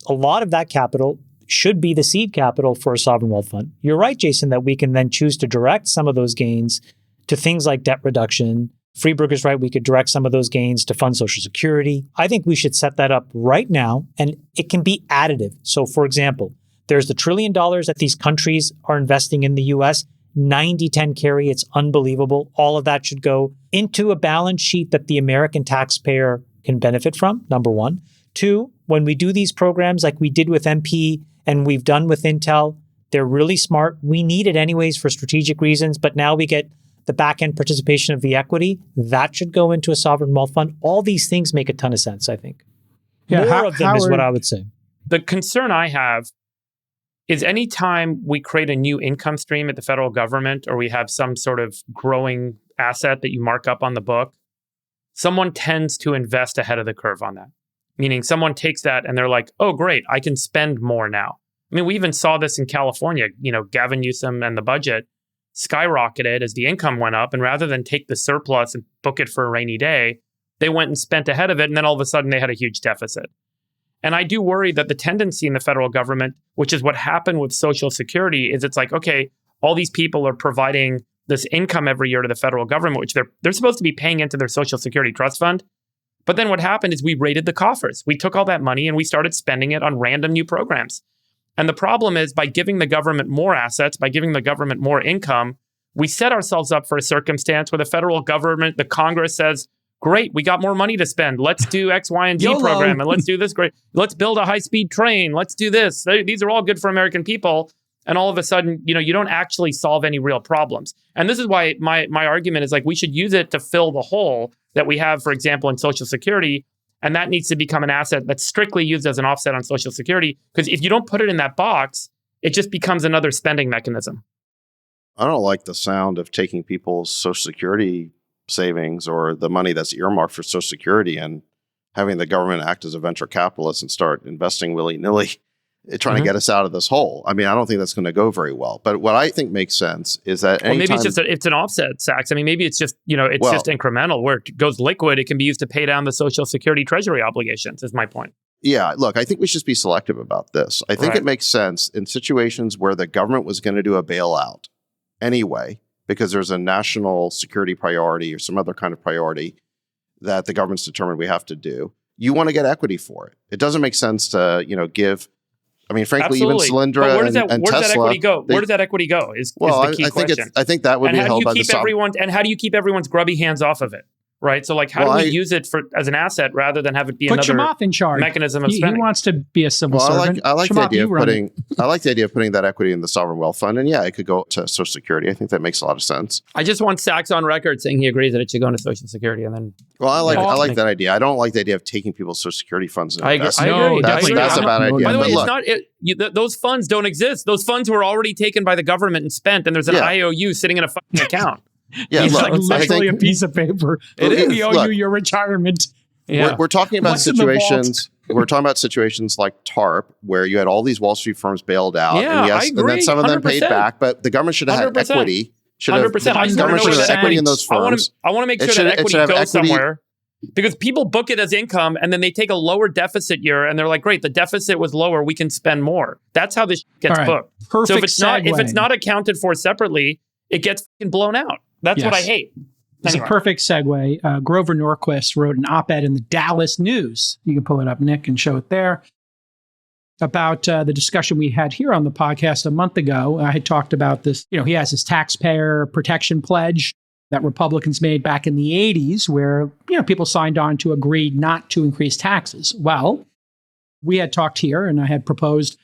a lot of that capital should be the seed capital for a sovereign wealth fund. You're right, Jason, that we can then choose to direct some of those gains to things like debt reduction. Freeberger's right, we could direct some of those gains to fund Social Security. I think we should set that up right now, and it can be additive. So for example, there's the $1 trillion that these countries are investing in the US, 90-10 carry, it's unbelievable. All of that should go into a balance sheet that the American taxpayer can benefit from, number one. Two, when we do these programs like we did with MP and we've done with Intel, they're really smart. We need it anyways for strategic reasons, but now we get the back-end participation of the equity. That should go into a sovereign wealth fund. All these things make a ton of sense, I think. Yeah, More of them is what I would say. The concern I have is anytime we create a new income stream at the federal government or we have some sort of growing asset that you mark up on the book, someone tends to invest ahead of the curve on that. Meaning someone takes that and they're like, oh, great, I can spend more now. I mean, we even saw this in California, Gavin Newsom and the budget skyrocketed as the income went up. And rather than take the surplus and book it for a rainy day, they went and spent ahead of it. And then all of a sudden they had a huge deficit. And I do worry that the tendency in the federal government, which is what happened with Social Security, is it's like, okay, all these people are providing this income every year to the federal government, which they're supposed to be paying into their Social Security trust fund. But then what happened is we raided the coffers. We took all that money and we started spending it on random new programs. And the problem is by giving the government more assets, by giving the government more income, we set ourselves up for a circumstance where the federal government, the Congress says, great, we got more money to spend. Let's do X, Y, and Z program. And let's do this great. Let's build a high-speed train. Let's do this. These are all good for American people. And all of a sudden, you don't actually solve any real problems. And this is why my argument is like we should use it to fill the hole that we have, for example, in Social Security. And that needs to become an asset that's strictly used as an offset on Social Security. Because if you don't put it in that box, it just becomes another spending mechanism. I don't like the sound of taking people's Social Security savings or the money that's earmarked for Social Security and having the government act as a venture capitalist and start investing willy-nilly, trying to get us out of this hole. I mean, I don't think that's going to go very well. But what I think makes sense is that maybe it's just it's an offset, Sachs. I mean, maybe it's just, it's just incremental. Where it goes liquid, it can be used to pay down the Social Security Treasury obligations, is my point. Yeah, look, I think we should be selective about this. I think it makes sense in situations where the government was going to do a bailout anyway, because there's a national security priority or some other kind of priority that the government's determined we have to do. You want to get equity for it. It doesn't make sense to, give. I mean, frankly, Absolutely. even Solyndra and Tesla. Where does that equity go? Where does that equity go? Is the key question. I think that would be held by the sovereign. And how do you keep everyone's grubby hands off of it? Right. So, how do we use it as an asset rather than have it be another in charge. mechanism of spending? He wants to be a civil servant. I like the idea of putting that equity in the sovereign wealth fund, and it could go to Social Security. I think that makes a lot of sense. I just want Sachs on record saying he agrees that it should go into Social Security, and then. Well, I like that idea. I don't like the idea of taking people's Social Security funds and investing. I agree. That's a bad idea. By the way, those funds don't exist. Those funds were already taken by the government and spent, and there's an IOU sitting in a fucking account. Yeah, literally a piece of paper. We owe you your retirement. Yeah. We're talking about situations. We're talking about situations like TARP, where you had all these Wall Street firms bailed out. Yeah, I agree. And then some of them 100%. Paid back, but the government should have had equity. 100%. The government should have equity in those firms. I want to make sure that equity goes somewhere. Because people book it as income and then they take a lower deficit year and they're like, great, the deficit was lower, we can spend more. That's how this gets booked. Perfect so if it's not accounted for separately, it gets blown out. That's what I hate. It's a perfect segue. Grover Norquist wrote an op-ed in the Dallas News. You can pull it up, Nick, and show it there. About the discussion we had here on the podcast a month ago. I had talked about this. He has his taxpayer protection pledge that Republicans made back in the 80s, where people signed on to agree not to increase taxes. Well, we had talked here, and I had proposed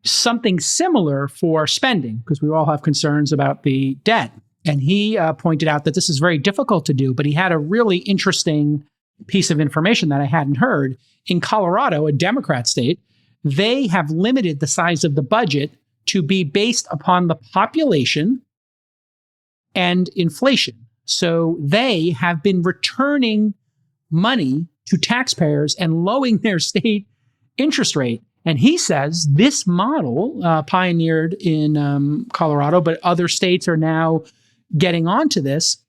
something similar for spending, because we all have concerns about the debt. And he pointed out that this is very difficult to do, but he had a really interesting piece of information that I hadn't heard. In Colorado, a Democrat state, they have limited the size of the budget to be based upon the population and inflation. So they have been returning money to taxpayers and lowering their state interest rate. And he says this model, pioneered in Colorado, but other states are now getting onto this,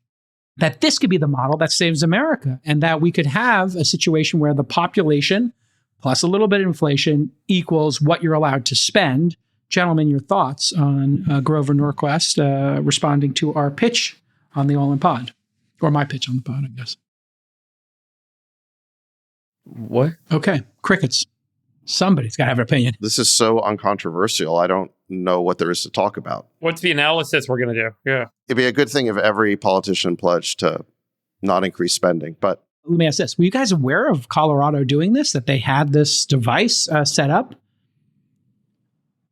that this could be the model that saves America, and that we could have a situation where the population plus a little bit of inflation equals what you're allowed to spend. Gentlemen, your thoughts on Grover Norquist responding to our pitch on the All In Pod, or my pitch on the pod, I guess. What? Okay, crickets. Somebody's got to have an opinion. This is so uncontroversial. I don't know what there is to talk about. What's the analysis we're going to do? Yeah. It'd be a good thing if every politician pledged to not increase spending. But let me ask this. Were you guys aware of Colorado doing this, that they had this device set up?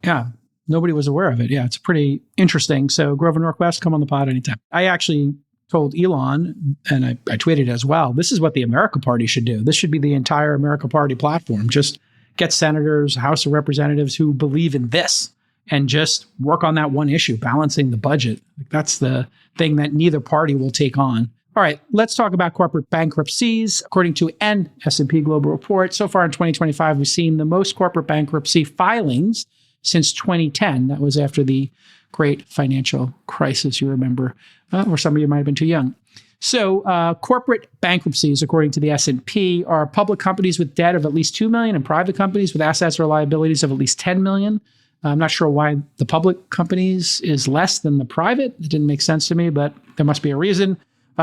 Yeah. Nobody was aware of it. Yeah. It's pretty interesting. So Grover Norquist, come on the pod anytime. I actually told Elon, and I tweeted as well, this is what the America Party should do. This should be the entire America Party platform. Just get senators, House of Representatives who believe in this and just work on that one issue, balancing the budget. That's the thing that neither party will take on. All right, let's talk about corporate bankruptcies. According to an S&P Global report, so far in 2025, we've seen the most corporate bankruptcy filings since 2010. That was after the great financial crisis, you remember, or some of you might have been too young. So corporate bankruptcies, according to the S&P, are public companies with debt of at least $2 million and private companies with assets or liabilities of at least $10 million. I'm not sure why the public companies is less than the private. It didn't make sense to me, but there must be a reason.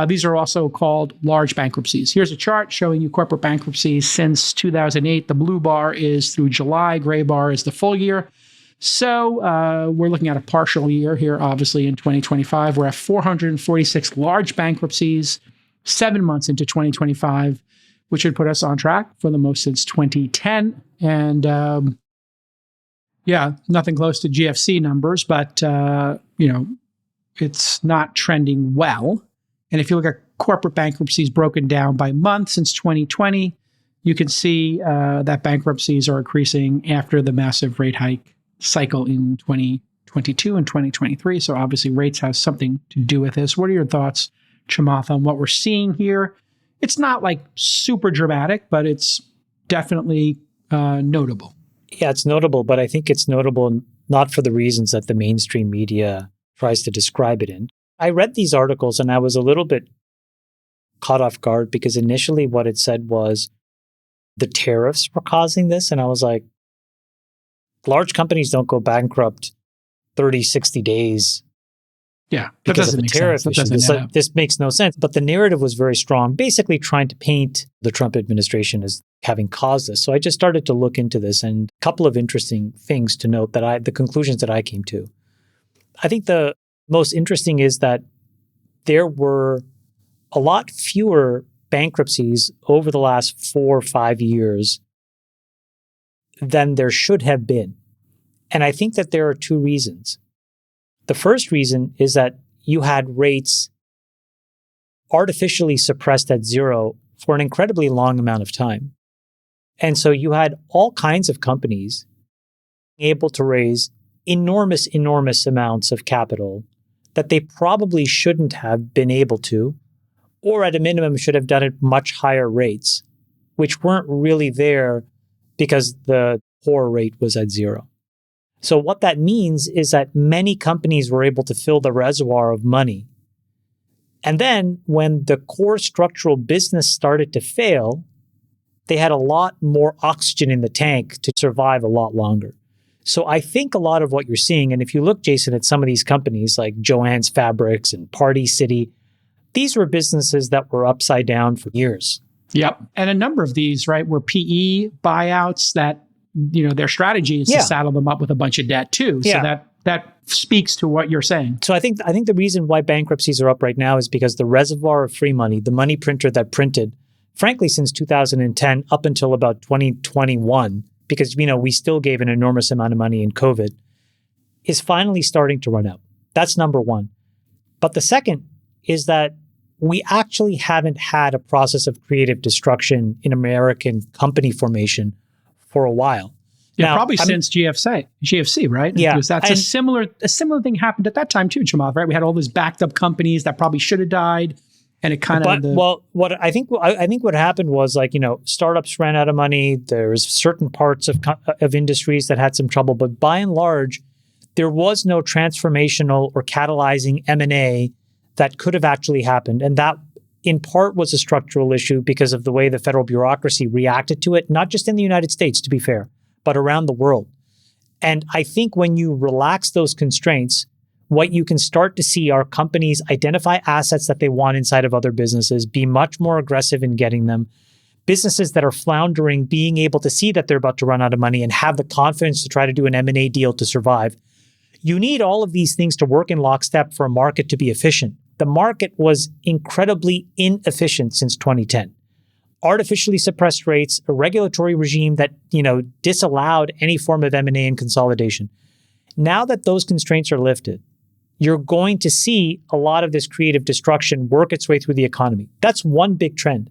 These are also called large bankruptcies. Here's a chart showing you corporate bankruptcies since 2008. The blue bar is through July. Gray bar is the full year. So we're looking at a partial year here, obviously, in 2025. We're at 446 large bankruptcies, 7 months into 2025, which would put us on track for the most since 2010. And nothing close to GFC numbers, but, it's not trending well. And if you look at corporate bankruptcies broken down by month since 2020, you can see that bankruptcies are increasing after the massive rate hike cycle in 2022 and 2023. So obviously rates have something to do with this. What are your thoughts, Chamath, on what we're seeing here? It's not like super dramatic, but it's definitely notable. Yeah, it's notable, but I think it's notable not for the reasons that the mainstream media tries to describe it in. I read these articles and I was a little bit caught off guard because initially what it said was the tariffs were causing this. And I was like, large companies don't go bankrupt 30, 60 days Yeah, because of the tariff issue. This makes no sense. But the narrative was very strong, basically trying to paint the Trump administration as having caused this. So I just started to look into this, and a couple of interesting things to note the conclusions that I came to. I think the most interesting is that there were a lot fewer bankruptcies over the last 4 or 5 years than there should have been. And I think that there are two reasons. The first reason is that you had rates artificially suppressed at zero for an incredibly long amount of time. And so you had all kinds of companies able to raise enormous amounts of capital that they probably shouldn't have been able to, or at a minimum should have done at much higher rates, which weren't really there because the core rate was at zero. So what that means is that many companies were able to fill the reservoir of money. And then when the core structural business started to fail, they had a lot more oxygen in the tank to survive a lot longer. So I think a lot of what you're seeing, and if you look, Jason, at some of these companies like Joann's Fabrics and Party City, these were businesses that were upside down for years. Yep. And a number of these, right, were PE buyouts that, their strategy is to saddle them up with a bunch of debt too. So that speaks to what you're saying. So I think the reason why bankruptcies are up right now is because the reservoir of free money, the money printer that printed, frankly, since 2010 up until about 2021, because, we still gave an enormous amount of money in COVID, is finally starting to run out. That's number one. But the second is that we actually haven't had a process of creative destruction in American company formation for a while. Yeah, probably since GFC, right? Yeah. Because that's a similar thing happened at that time too, Chamath, right? We had all those backed up companies that probably should have died. And it kind of... what I think what happened was startups ran out of money. There's certain parts of industries that had some trouble, but by and large, there was no transformational or catalyzing M&A that could have actually happened. And that in part was a structural issue because of the way the federal bureaucracy reacted to it, not just in the United States, to be fair, but around the world. And I think when you relax those constraints, what you can start to see are companies identify assets that they want inside of other businesses, be much more aggressive in getting them. Businesses that are floundering, being able to see that they're about to run out of money and have the confidence to try to do an M&A deal to survive. You need all of these things to work in lockstep for a market to be efficient. The market was incredibly inefficient since 2010. Artificially suppressed rates, a regulatory regime that, disallowed any form of M&A and consolidation. Now that those constraints are lifted, you're going to see a lot of this creative destruction work its way through the economy. That's one big trend.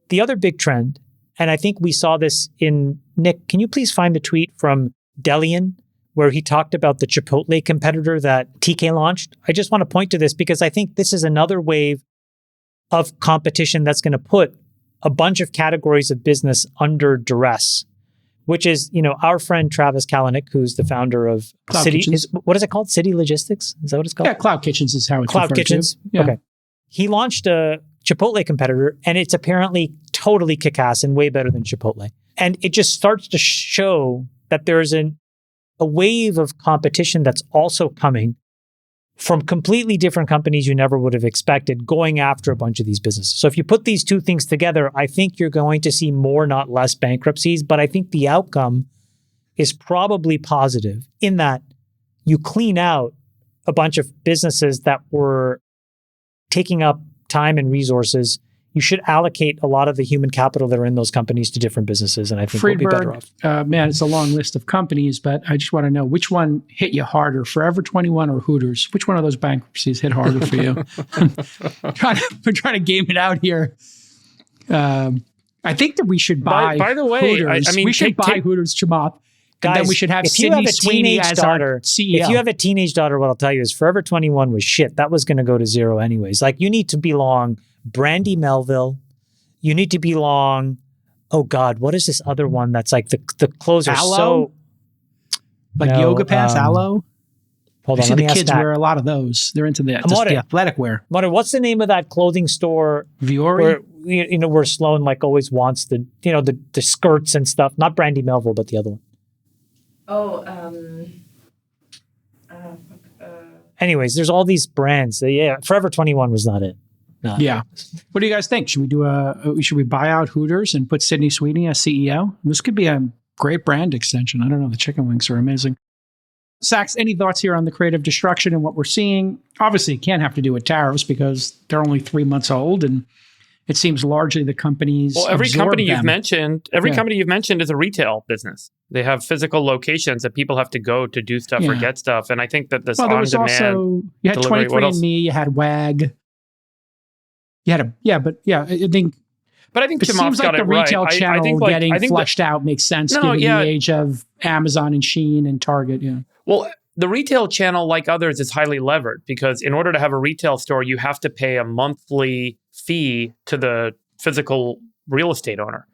The other big trend, and I think we saw this in, Nick, can you please find the tweet from Delian, where he talked about the Chipotle competitor that TK launched? I just want to point to this because I think this is another wave of competition that's going to put a bunch of categories of business under duress, which is, our friend Travis Kalanick, who's the founder of City. What is it called? City Logistics? Is that what it's called? Yeah, Cloud Kitchens is how it's Cloud Kitchens. Yeah. Okay. He launched a Chipotle competitor, and it's apparently totally kick-ass and way better than Chipotle. And it just starts to show that there's a wave of competition that's also coming from completely different companies you never would have expected going after a bunch of these businesses. So if you put these two things together, I think you're going to see more, not less bankruptcies. But I think the outcome is probably positive in that you clean out a bunch of businesses that were taking up time and resources. You should allocate a lot of the human capital that are in those companies to different businesses, and I think we'll be better off. Man, it's a long list of companies, but I just want to know which one hit you harder, Forever 21 or Hooters? Which one of those bankruptcies hit harder for you? We're trying to game it out here. I think that we should buy By the way, Hooters. I mean, we should buy Hooters, Chamath. And then we should have if you have Sydney a Sweeney teenage as daughter, our CEO. If you have a teenage daughter, what I'll tell you is Forever 21 was shit. That was going to go to zero anyways. Like, you need to belong Brandy Melville. You need to belong, oh God, what is this other one that's like the clothes are Aloe? so... Like No, Yoga Pants, Aloe? Hold I on, see let the me ask kids Matt. wear a lot of those. They're into the athletic wear. Mother, what's the name of that clothing store Viore? where where Sloan like always wants the the skirts and stuff? Not Brandy Melville, but the other one. Oh, Anyways, there's all these brands. Yeah, Forever 21 was not it. No. Yeah. What do you guys think? Should we buy out Hooters and put Sydney Sweeney as CEO? This could be a great brand extension. I don't know. The chicken wings are amazing. Sachs, any thoughts here on the creative destruction and what we're seeing? Obviously, it can't have to do with tariffs because they're only 3 months old, and it seems largely the companies. Well, every company them. you've mentioned, company you've mentioned is a retail business. They have physical locations that people have to go to do stuff or get stuff. And I think that this there was on-demand also, you had delivery, 23andMe, you had WAG. You had I think. But I think It Chamath's seems like got the it right. retail channel I think getting fleshed out makes sense given the age of Amazon and Shein and Target. Yeah. Well, the retail channel, like others, is highly levered because in order to have a retail store, you have to pay a monthly fee to the physical real estate owner.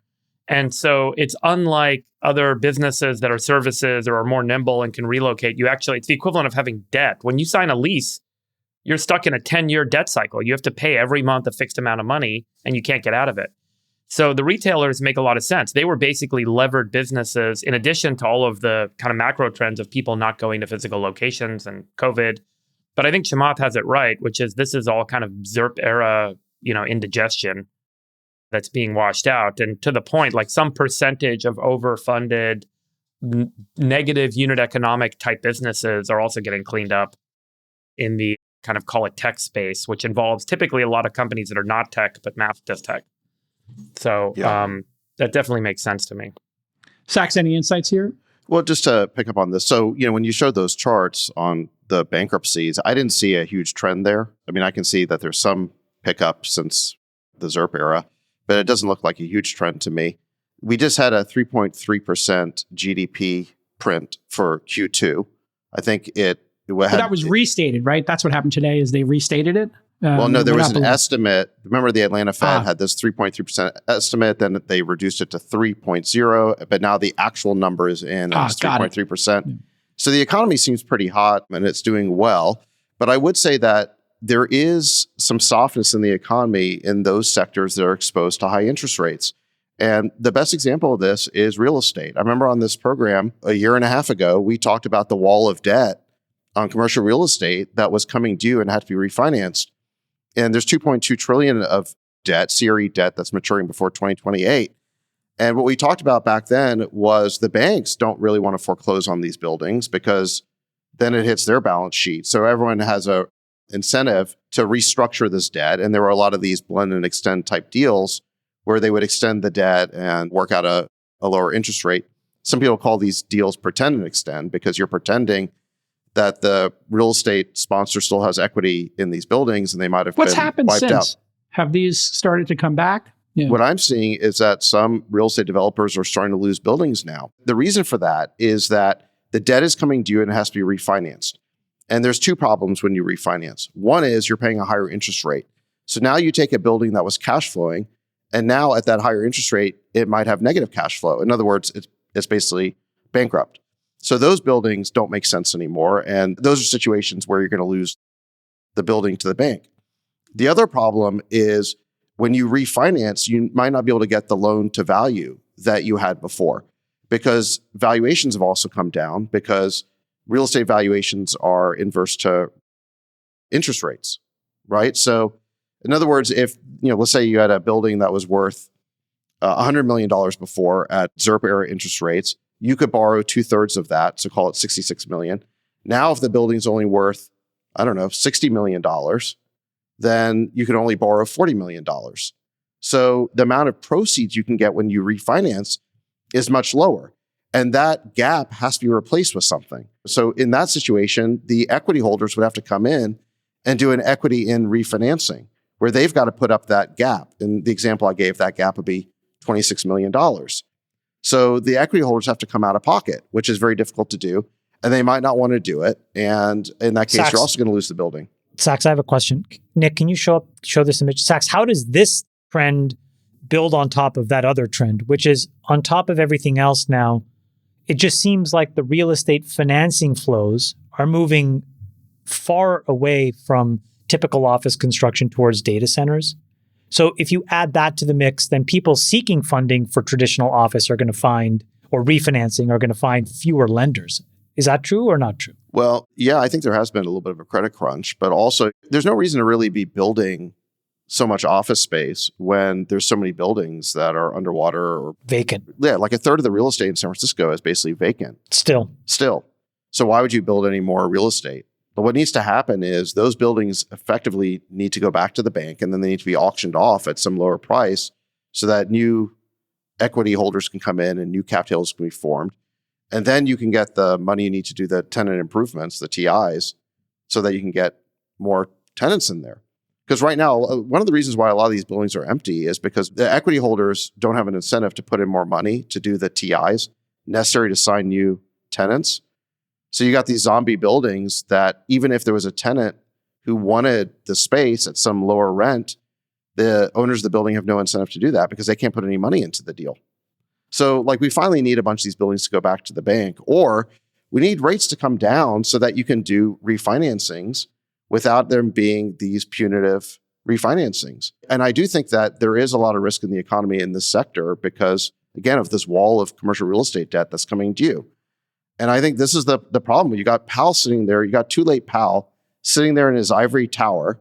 And so it's unlike other businesses that are services or are more nimble and can relocate. It's the equivalent of having debt. When you sign a lease, you're stuck in a 10-year debt cycle. You have to pay every month a fixed amount of money and you can't get out of it. So the retailers make a lot of sense. They were basically levered businesses in addition to all of the kind of macro trends of people not going to physical locations and COVID. But I think Chamath has it right, which is this is all kind of ZERP era, indigestion that's being washed out. And to the point, like some percentage of overfunded, negative unit economic type businesses are also getting cleaned up in the kind of call it tech space, which involves typically a lot of companies that are not tech, but math does tech. So that definitely makes sense to me. Sachs, any insights here? Well, just to pick up on this. So, when you showed those charts on the bankruptcies, I didn't see a huge trend there. I mean, I can see that there's some pickup since the ZERP era, but it doesn't look like a huge trend to me. We just had a 3.3% GDP print for Q2. I think but that was restated, right? That's what happened today is they restated it. Well, no, there was an estimate. Remember the Atlanta Fed had this 3.3% estimate, then they reduced it to 3.0, but now the actual number is in 3.3%. So the economy seems pretty hot and it's doing well. But I would say that there is some softness in the economy in those sectors that are exposed to high interest rates. And the best example of this is real estate. I remember on this program a year and a half ago, we talked about the wall of debt on commercial real estate that was coming due and had to be refinanced. And there's $2.2 trillion of debt, CRE debt, that's maturing before 2028. And what we talked about back then was the banks don't really want to foreclose on these buildings because then it hits their balance sheet. So everyone has a incentive to restructure this debt. And there were a lot of these blend and extend type deals where they would extend the debt and work out a lower interest rate. Some people call these deals pretend and extend because you're pretending that the real estate sponsor still has equity in these buildings and they might have been wiped out. Have these started to come back? Yeah. What I'm seeing is that some real estate developers are starting to lose buildings now. The reason for that is that the debt is coming due and it has to be refinanced. And there's two problems when you refinance. One is you're paying a higher interest rate. So now you take a building that was cash flowing, and now at that higher interest rate, it might have negative cash flow. In other words, it's basically bankrupt. So those buildings don't make sense anymore. And those are situations where you're going to lose the building to the bank. The other problem is when you refinance, you might not be able to get the loan to value that you had before because valuations have also come down because real estate valuations are inverse to interest rates, right? So in other words, if, let's say you had a building that was worth $100 million before at ZERP era interest rates, you could borrow 2/3 of that, so call it $66 million. Now, if the building's only worth, $60 million, then you can only borrow $40 million. So the amount of proceeds you can get when you refinance is much lower. And that gap has to be replaced with something. So in that situation, the equity holders would have to come in and do an equity in refinancing where they've got to put up that gap. And the example I gave, that gap would be $26 million. So the equity holders have to come out of pocket, which is very difficult to do. And they might not want to do it. And in that case, Sachs, you're also going to lose the building. Sachs, I have a question. Nick, can you show this image? Sachs, how does this trend build on top of that other trend, which is on top of everything else now? It just seems like the real estate financing flows are moving far away from typical office construction towards data centers. So if you add that to the mix, then people seeking funding for traditional office are going to find, or refinancing, are going to find fewer lenders. Is that true or not true? Well, yeah, I think there has been a little bit of a credit crunch, but also there's no reason to really be building so much office space when there's so many buildings that are underwater or vacant. Yeah, like a third of the real estate in San Francisco is basically vacant. Still. So why would you build any more real estate? But what needs to happen is those buildings effectively need to go back to the bank, and then they need to be auctioned off at some lower price so that new equity holders can come in and new cap tables can be formed. And then you can get the money you need to do the tenant improvements, the TIs, so that you can get more tenants in there. Because right now, one of the reasons why a lot of these buildings are empty is because the equity holders don't have an incentive to put in more money to do the TIs necessary to sign new tenants. So you got these zombie buildings that even if there was a tenant who wanted the space at some lower rent, the owners of the building have no incentive to do that because they can't put any money into the deal. So like we finally need a bunch of these buildings to go back to the bank, or we need rates to come down so that you can do refinancings without them being these punitive refinancings. And I do think that there is a lot of risk in the economy in this sector because, again, of this wall of commercial real estate debt that's coming due. And I think this is the problem. You got Powell sitting there, you got too late Powell sitting there in his ivory tower.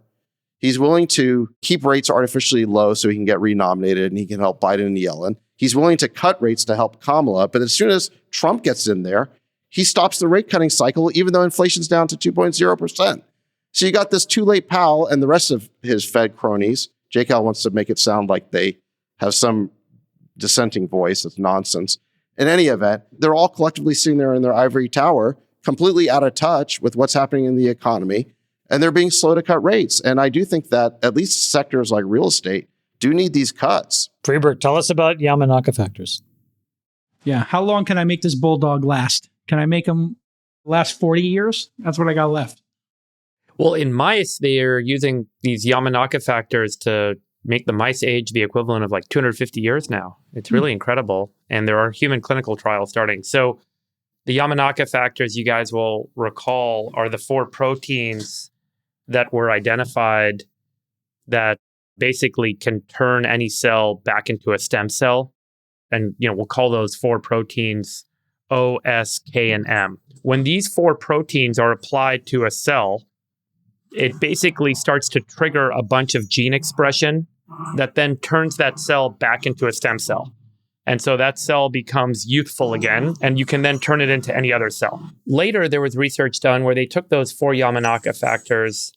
He's willing to keep rates artificially low so he can get renominated and he can help Biden and Yellen. He's willing to cut rates to help Kamala. But as soon as Trump gets in there, he stops the rate cutting cycle, even though inflation's down to 2.0%. So you got this too late Powell and the rest of his Fed cronies. JCal wants to make it sound like they have some dissenting voice. It's nonsense. In any event, they're all collectively sitting there in their ivory tower, completely out of touch with what's happening in the economy, and they're being slow to cut rates. And I do think that at least sectors like real estate do need these cuts. Freeberg, tell us about Yamanaka factors. Yeah. How long can I make this bulldog last? Can I make him last 40 years? That's what I got left. Well, in mice, they're using these Yamanaka factors to make the mice age the equivalent of like 250 years now. It's really incredible. And there are human clinical trials starting. So the Yamanaka factors, you guys will recall, are the 4 proteins that were identified that basically can turn any cell back into a stem cell. And, we'll call those 4 proteins O, S, K, and M. When these 4 proteins are applied to a cell, it basically starts to trigger a bunch of gene expression that then turns that cell back into a stem cell. And so that cell becomes youthful again, and you can then turn it into any other cell. Later, there was research done where they took those 4 Yamanaka factors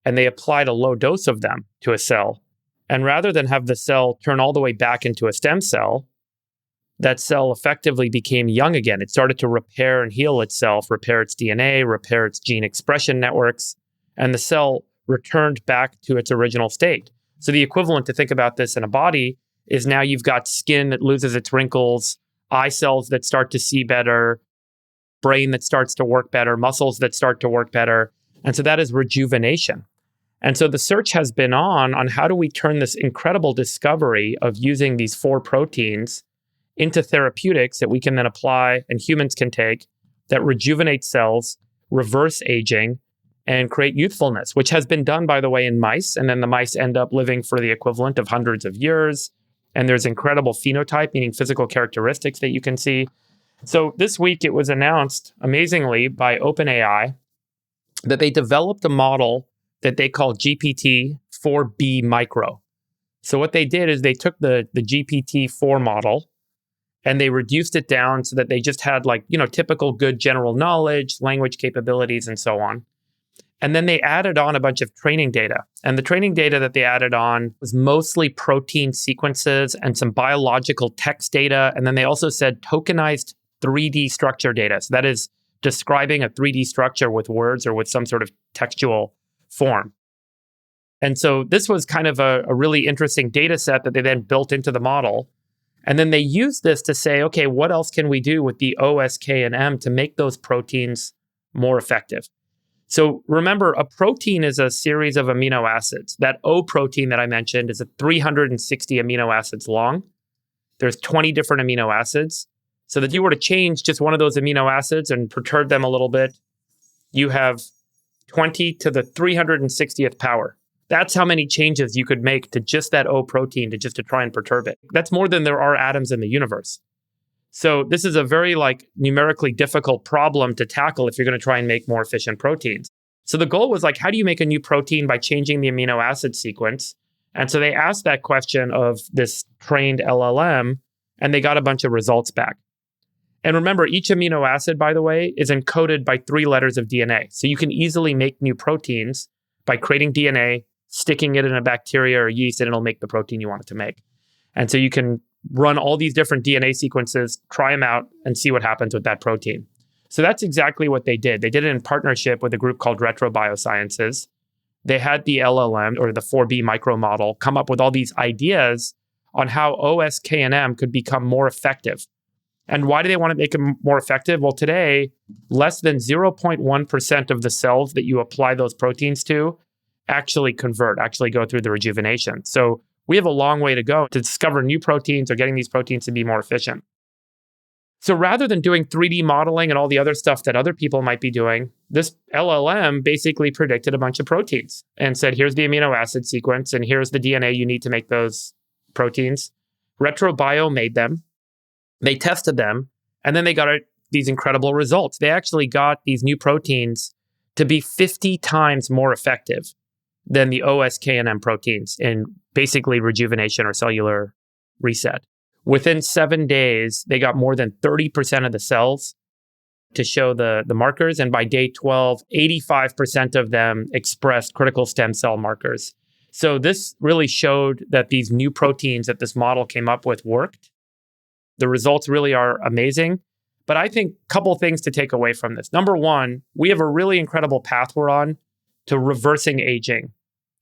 and they applied a low dose of them to a cell. And rather than have the cell turn all the way back into a stem cell, that cell effectively became young again. It started to repair and heal itself, repair its DNA, repair its gene expression networks, and the cell returned back to its original state. So the equivalent to think about this in a body is now you've got skin that loses its wrinkles, eye cells that start to see better, brain that starts to work better, muscles that start to work better. And so that is rejuvenation. And so the search has been on how do we turn this incredible discovery of using these 4 proteins into therapeutics that we can then apply and humans can take that rejuvenate cells, reverse aging, and create youthfulness, which has been done, by the way, in mice. And then the mice end up living for the equivalent of hundreds of years. And there's incredible phenotype, meaning physical characteristics that you can see. So this week it was announced, amazingly, by OpenAI that they developed a model that they call GPT-4B micro. So what they did is they took the GPT-4 model and they reduced it down so that they just had typical good general knowledge, language capabilities, and so on. And then they added on a bunch of training data. And the training data that they added on was mostly protein sequences and some biological text data. And then they also said tokenized 3D structure data. So that is describing a 3D structure with words or with some sort of textual form. And so this was kind of a really interesting data set that they then built into the model. And then they use this to say, okay, what else can we do with the O, S, K, and M to make those proteins more effective? So remember, a protein is a series of amino acids. That O protein that I mentioned is 360 amino acids long. There's 20 different amino acids. So that if you were to change just one of those amino acids and perturb them a little bit, you have 20 to the 360th power. That's how many changes you could make to just that O protein to try and perturb it. That's more than there are atoms in the universe. So this is a very numerically difficult problem to tackle if you're going to try and make more efficient proteins. So the goal was how do you make a new protein by changing the amino acid sequence? And so they asked that question of this trained LLM, and they got a bunch of results back. And remember, each amino acid, by the way, is encoded by 3 letters of DNA. So you can easily make new proteins by creating DNA, sticking it in a bacteria or yeast, and it'll make the protein you want it to make. And so you can run all these different DNA sequences, try them out, and see what happens with that protein. So that's exactly what they did. They did it in partnership with a group called Retro Biosciences. They had the LLM, or the 4B micro model, come up with all these ideas on how O, S, K, and M could become more effective. And why do they want to make them more effective? Well, today, less than 0.1% of the cells that you apply those proteins to actually convert, actually go through the rejuvenation. So we have a long way to go to discover new proteins or getting these proteins to be more efficient. So rather than doing 3D modeling and all the other stuff that other people might be doing, this LLM basically predicted a bunch of proteins and said, here's the amino acid sequence and here's the DNA you need to make those proteins. RetroBio made them. They tested them, and then they got these incredible results. They actually got these new proteins to be 50 times more effective than the O, S, K, and M proteins in basically rejuvenation or cellular reset. Within 7 days, they got more than 30% of the cells to show the markers. And by day 12, 85% of them expressed critical stem cell markers. So this really showed that these new proteins that this model came up with worked. The results really are amazing. But I think a couple things to take away from this. Number one, we have a really incredible path we're on to reversing aging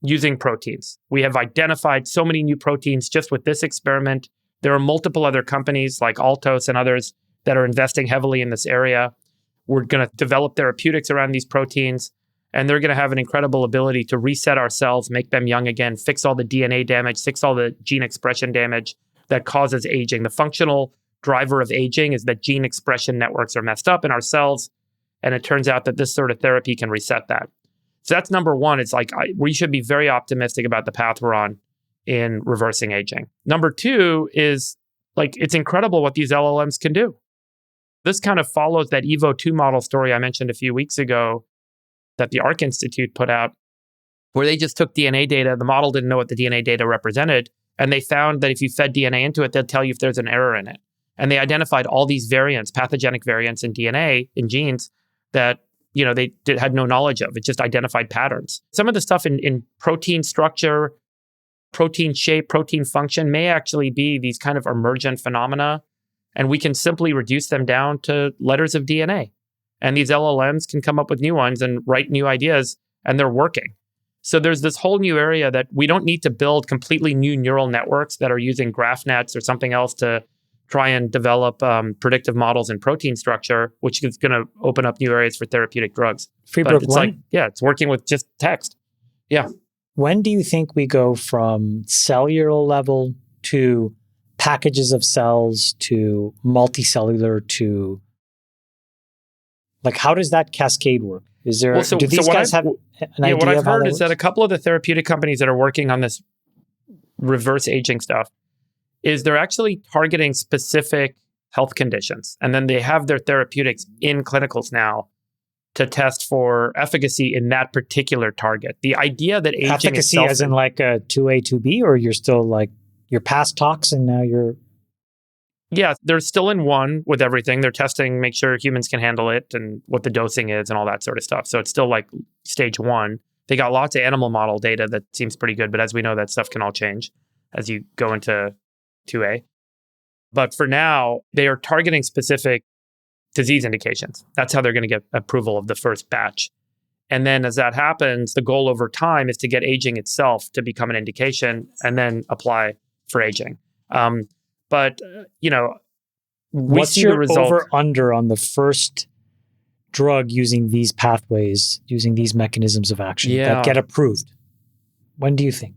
using proteins. We have identified so many new proteins just with this experiment. There are multiple other companies like Altos and others that are investing heavily in this area. We're going to develop therapeutics around these proteins, and they're going to have an incredible ability to reset our cells, make them young again, fix all the DNA damage, fix all the gene expression damage that causes aging. The functional driver of aging is that gene expression networks are messed up in our cells, and it turns out that this sort of therapy can reset that. So that's number one. It's we should be very optimistic about the path we're on in reversing aging. Number two is it's incredible what these LLMs can do. This kind of follows that EVO2 model story I mentioned a few weeks ago that the ARC Institute put out, where they just took DNA data. The model didn't know what the DNA data represented. And they found that if you fed DNA into it, they'll tell you if there's an error in it. And they identified all these variants, pathogenic variants in DNA, in genes, that they had no knowledge of. It just identified patterns. Some of the stuff in protein structure, protein shape, protein function may actually be these kind of emergent phenomena. And we can simply reduce them down to letters of DNA. And these LLMs can come up with new ones and write new ideas, and they're working. So there's this whole new area that we don't need to build completely new neural networks that are using graph nets or something else to try and develop predictive models in protein structure, which is going to open up new areas for therapeutic drugs. Freebrook, it's working with just text. Yeah. When do you think we go from cellular level to packages of cells to multicellular to how does that cascade work? Is there, do these guys have an idea? What I've heard is works? that a couple of the therapeutic companies that are working on this reverse aging stuff is they're actually targeting specific health conditions. And then they have their therapeutics in clinicals now to test for efficacy in that particular target. The idea that aging efficacy itself, as in a 2A, 2B, or you're still you're past tox and now you're... Yeah, they're still in one with everything. They're testing, make sure humans can handle it and what the dosing is and all that sort of stuff. So it's still stage one. They got lots of animal model data that seems pretty good, but as we know, that stuff can all change as you go into 2A. But for now, they are targeting specific disease indications. That's how they're going to get approval of the first batch. And then as that happens, the goal over time is to get aging itself to become an indication and then apply for aging. But, what's see your the result. over-under on the first drug using these pathways, using these mechanisms of action that get approved? When do you think?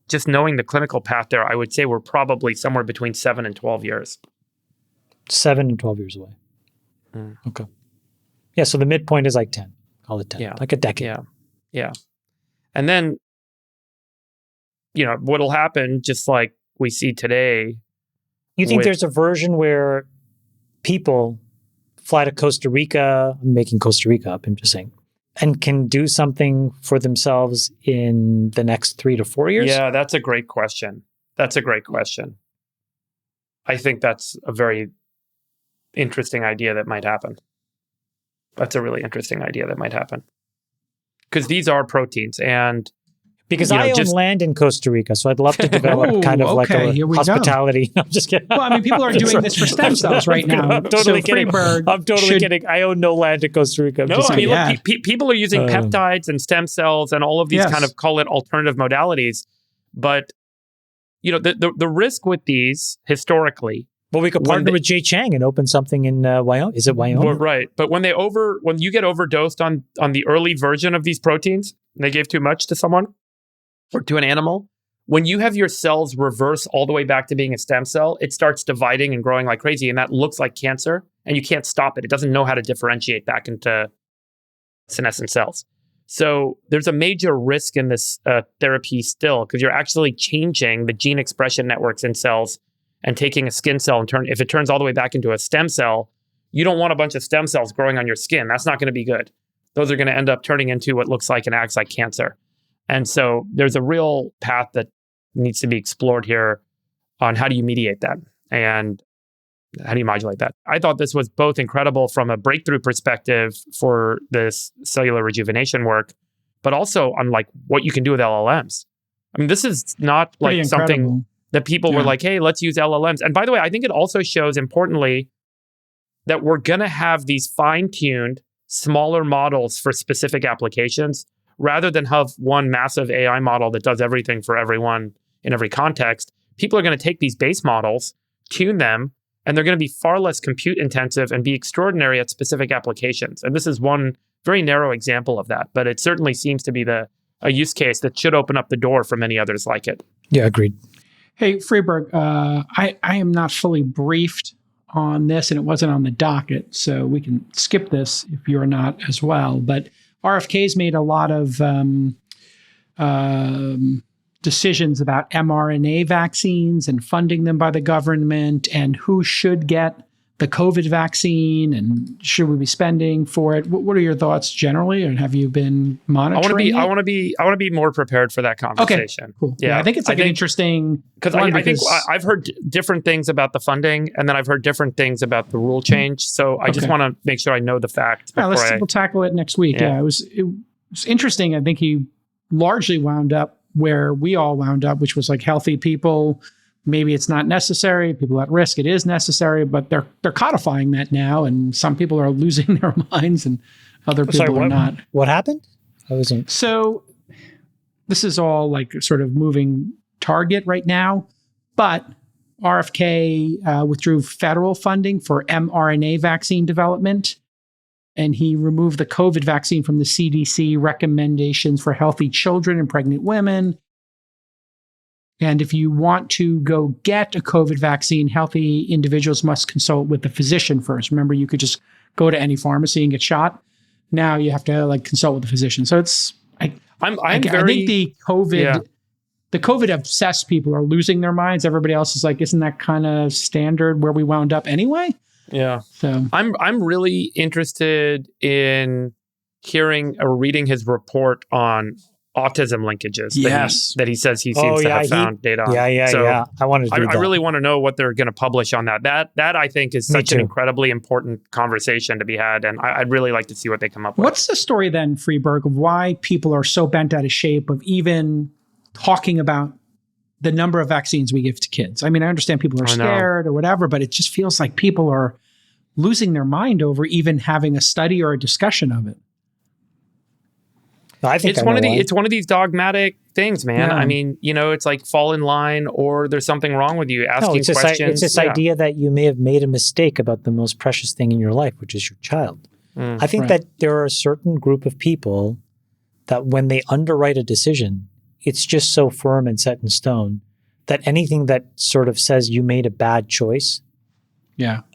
Just knowing the clinical path there, I would say we're probably somewhere between 7 and 12 years. 7 and 12 years away. Okay. Yeah, so the midpoint is like 10. Call it 10. Like a decade. Yeah. And then, what'll happen, just like we see today. You think there's a version where people fly to Costa Rica, I'm making Costa Rica up, I'm just saying, and can do something for themselves in the next 3 to 4 years? Yeah, that's a great question. I think that's a very interesting idea that might happen. That's a really interesting idea that might happen. Because these are proteins, and because I own land in Costa Rica, so I'd love to develop kind of like a hospitality. I'm just kidding. Well, I mean, people are doing this for stem cells right now. I'm totally kidding. I'm totally kidding. I own no land in Costa Rica. Look, people are using peptides and stem cells and all of these kind of, call it alternative modalities. But, the risk with these historically. Well, we could partner with Jay Chang and open something in Wyoming. Is it Wyoming? Well, right. But when you get overdosed on the early version of these proteins, and they gave too much to someone or to an animal, when you have your cells reverse all the way back to being a stem cell, it starts dividing and growing like crazy. And that looks like cancer, and you can't stop it. It doesn't know how to differentiate back into senescent cells. So there's a major risk in this therapy still, because you're actually changing the gene expression networks in cells and taking a skin cell and if it turns all the way back into a stem cell, you don't want a bunch of stem cells growing on your skin. That's not going to be good. Those are going to end up turning into what looks like and acts like cancer. And so there's a real path that needs to be explored here on how do you mediate that and how do you modulate that. I thought this was both incredible from a breakthrough perspective for this cellular rejuvenation work, but also on like what you can do with LLMs. I mean, this is not like something that people were like, hey, let's use LLMs. And by the way, I think it also shows importantly that we're going to have these fine-tuned, smaller models for specific applications rather than have one massive AI model that does everything for everyone in every context. People are going to take these base models, tune them, and they're going to be far less compute intensive and be extraordinary at specific applications. And this is one very narrow example of that, but it certainly seems to be a use case that should open up the door for many others like it. Yeah, agreed. Hey, Freeberg, I am not fully briefed on this, and it wasn't on the docket, so we can skip this if you're not as well. But RFK's made a lot of decisions about mRNA vaccines and funding them by the government and who should get the COVID vaccine and should we be spending for it. What are your thoughts generally, and have you been monitoring? I want to be more prepared for that conversation. Okay, cool. Yeah, I think it's an interesting because I think I've heard different things about the funding, and then I've heard different things about the rule change. So I just want to make sure I know the facts. We'll tackle it next week. Yeah, it was interesting. I think he largely wound up where we all wound up, which was like healthy people. Maybe it's not necessary. People at risk, it is necessary, but they're codifying that now, and some people are losing their minds, and other people are not. What happened? I wasn't. So this is all like sort of moving target right now, but RFK withdrew federal funding for mRNA vaccine development, and he removed the COVID vaccine from the CDC recommendations for healthy children and pregnant women. And if you want to go get a COVID vaccine, healthy individuals must consult with the physician first. Remember, you could just go to any pharmacy and get shot. Now you have to consult with the physician. So it's I think the COVID obsessed people are losing their minds. Everybody else is like, isn't that kind of standard where we wound up anyway? Yeah. So I'm really interested in hearing or reading his report on autism linkages that he says he seems to have found data on. Yeah. I wanted to I really want to know what they're going to publish on that. That I think is such an incredibly important conversation to be had, and I'd really like to see what they come up with. What's the story then, Freeberg, of why people are so bent out of shape of even talking about the number of vaccines we give to kids? I mean, I understand people are scared or whatever, but it just feels like people are losing their mind over even having a study or a discussion of it. I think it's one of these dogmatic things, man. Yeah. I mean, it's like fall in line or there's something wrong with you. Asking questions. It's this idea that you may have made a mistake about the most precious thing in your life, which is your child. I think that there are a certain group of people that when they underwrite a decision, it's just so firm and set in stone that anything that sort of says you made a bad choice,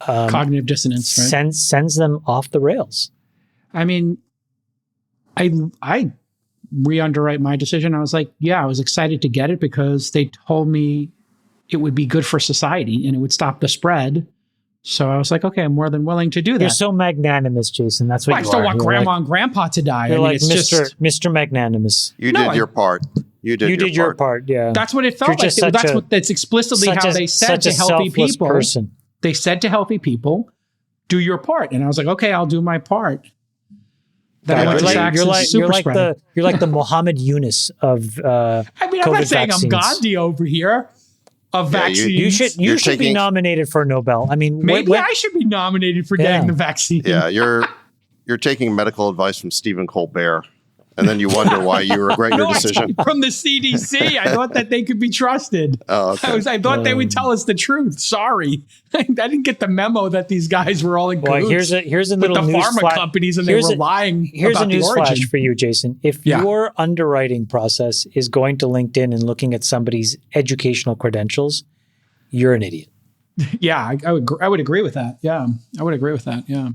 cognitive dissonance, right? sends them off the rails. I mean, I re-underwrite my decision. I was like, I was excited to get it because they told me it would be good for society and it would stop the spread. So I was like, okay, I'm more than willing to do that. You're so magnanimous, Jason. That's what you are. I still want grandma and grandpa to die. You're it's Mr. Magnanimous. You did your part. You did your part. Yeah. That's what it felt like. That's explicitly how they said to healthy people. Person. They said to healthy people, do your part. And I was like, okay, I'll do my part. You're like the Muhammad Yunus of I mean, I'm not saying vaccines. I'm Gandhi over here of vaccines. You should be nominated for a Nobel. I mean, maybe I should be nominated for getting the vaccine. Yeah, you're taking medical advice from Stephen Colbert, and then you wonder why you regret your decision. From the CDC, I thought that they could be trusted. Oh, okay. I thought they would tell us the truth. Sorry, I didn't get the memo that these guys were all in cahoots. Here's a little with the pharma companies, and they were lying. Here's about a news the origin. flash for you, Jason. If your underwriting process is going to LinkedIn and looking at somebody's educational credentials, you're an idiot. Yeah, I would agree with that. Yeah, I would agree with that. Yeah.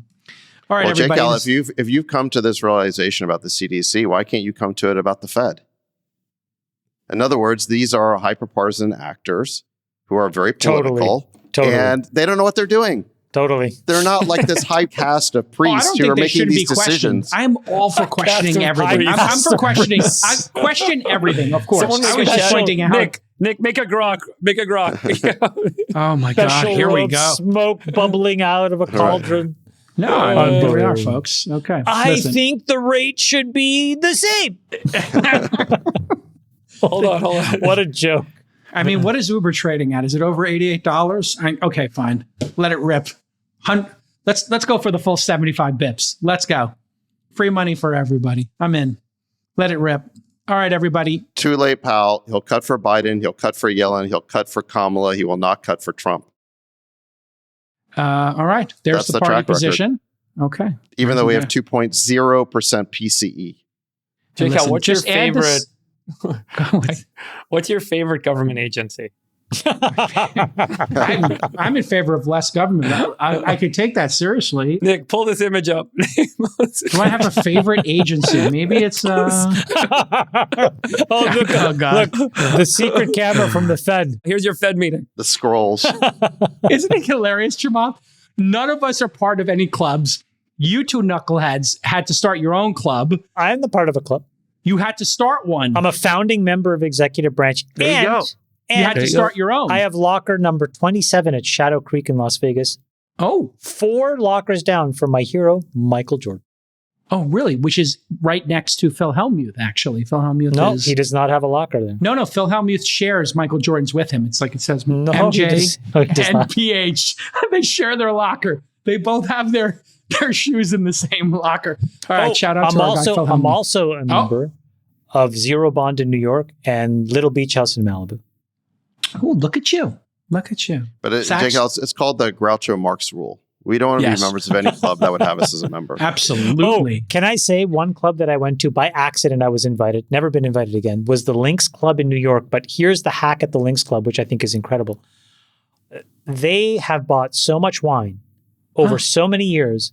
All right, well, everybody. JCal, if you've come to this realization about the CDC, why can't you come to it about the Fed? In other words, these are hyper-partisan actors who are very political, and they don't know what they're doing. Totally. They're not like this high cast of priests who are making these decisions. I'm all for questioning everything. I'm for questioning. I question everything, of course. I was just pointing out. Nick, make a grok. Make a grok. Oh my God! Here we go. Smoke bubbling out of a cauldron. No, here we are, folks. Okay. I think the rate should be the same. Hold on. What a joke. I mean, what is Uber trading at? Is it over $88? Okay, fine. Let it rip. Let's go for the full 75 bips. Let's go. Free money for everybody. I'm in. Let it rip. All right, everybody. Too late, pal. He'll cut for Biden. He'll cut for Yellen. He'll cut for Kamala. He will not cut for Trump. All right. There's the party position. Okay. Even though we have 2.0% PCE. JCal, what's your favorite? What's your favorite government agency? I'm in favor of less government. I could take that seriously. Nick, pull this image up. Do I have a favorite agency? Maybe it's look, the secret camera from the Fed. Here's your Fed meeting. The scrolls. Isn't it hilarious, Jamal? None of us are part of any clubs. You two knuckleheads had to start your own club. I am the part of a club. You had to start one. I'm a founding member of executive branch. There you go. You had to start your own. I have locker number 27 at Shadow Creek in Las Vegas. Oh. 4 lockers down from my hero, Michael Jordan. Oh, really? Which is right next to Phil Hellmuth, actually. Phil Hellmuth is... he does not have a locker there. No, Phil Hellmuth shares Michael Jordan's with him. It's like it says MJ and PH. They share their locker. They both have their shoes in the same locker. All right, shout out to our guy, Phil Hellmuth. I'm also a member of Zero Bond in New York and Little Beach House in Malibu. Oh, look at you. Look at you. But it's called the Groucho Marx rule. We don't want to be members of any club that would have us as a member. Absolutely. Can I say one club that I went to by accident, I was invited, never been invited again, was the Lynx Club in New York. But here's the hack at the Lynx Club, which I think is incredible. They have bought so much wine over so many years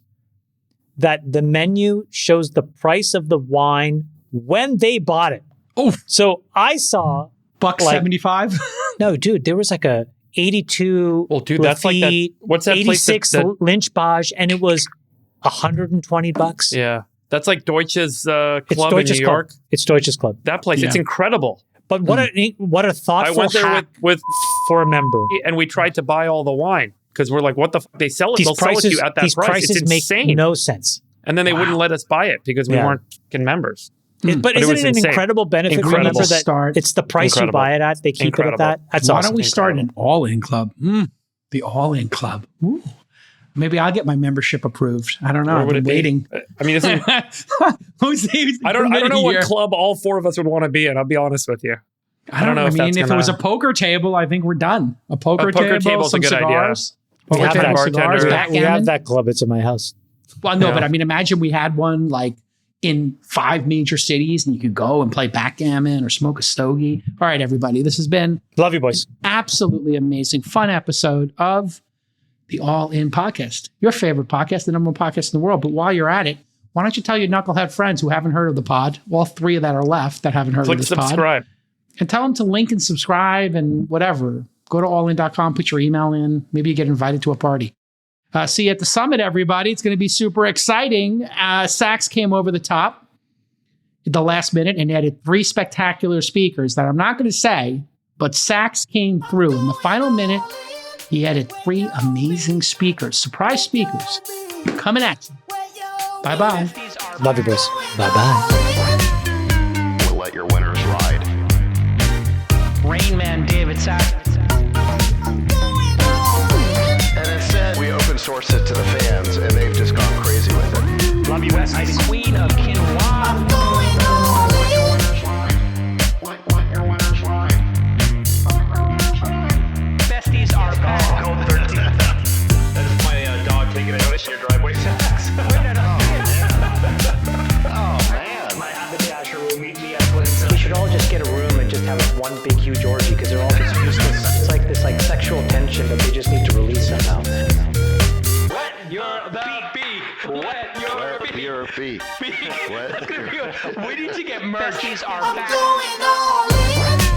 that the menu shows the price of the wine when they bought it. Oh, so I saw $1.75. No, dude, there was like a 82. Well, dude, Lafitte, that's like that. What's that 86 place? Lynch Bage, and it was $120. Yeah, that's like Deutsche's club in New York. It's Deutsche's club. That place, it's incredible. But what a thoughtful I went there hack with for a member, and we tried to buy all the wine because we're like, what the? They sell it. They'll sell it to you at that these price. Prices it's insane. Make no sense. And then they wouldn't let us buy it because we weren't members. But isn't it an incredible benefit? Remember that it's the price you buy it at. They keep it at that. That's Why awesome. don't we start an all-in club? The all-in club. Ooh. Maybe I'll get my membership approved. I don't know. Where would I've been waiting. I mean, I don't know what club all four of us would want to be in. I'll be honest with you. I don't know. I mean, if it was a poker table, I think we're done. A poker table, some cigars. We have that club. It's in my house. Well, no, but I mean, imagine we had one like in 5 major cities and you could go and play backgammon or smoke a stogie. All right, everybody. This has been love you, boys. Absolutely amazing, fun episode of the All In Podcast, your favorite podcast, the number one podcast in the world. But while you're at it, why don't you tell your knucklehead friends who haven't heard of the pod, all 3 that are left that haven't heard of this subscribe. Pod, and tell them to link and subscribe and whatever. Go to allin.com, put your email in. Maybe you get invited to a party. See you at the summit, everybody. It's going to be super exciting. Sachs came over the top at the last minute and added 3 spectacular speakers that I'm not going to say, but Sachs came through in the final minute. He added 3 amazing speakers, surprise speakers, coming at you. Bye-bye. Love you, boys. Bye-bye. We'll let your winners ride. Rain Man David Sachs. And instead, we open source it to the fans, and they've just gone crazy with it. Love you, Besties. Queen of Quinoa. Besties are back. That is my dog taking a notice in your driveway. Oh, man. My haberdasher will meet me at Flintstones. We should all just get a room and just have one big huge orgy because they're all just useless. It's like this sexual tension that they just need to release somehow. Wet your beak. Wet your beak. What? We need to get merch. Besties are I'm back. going all in.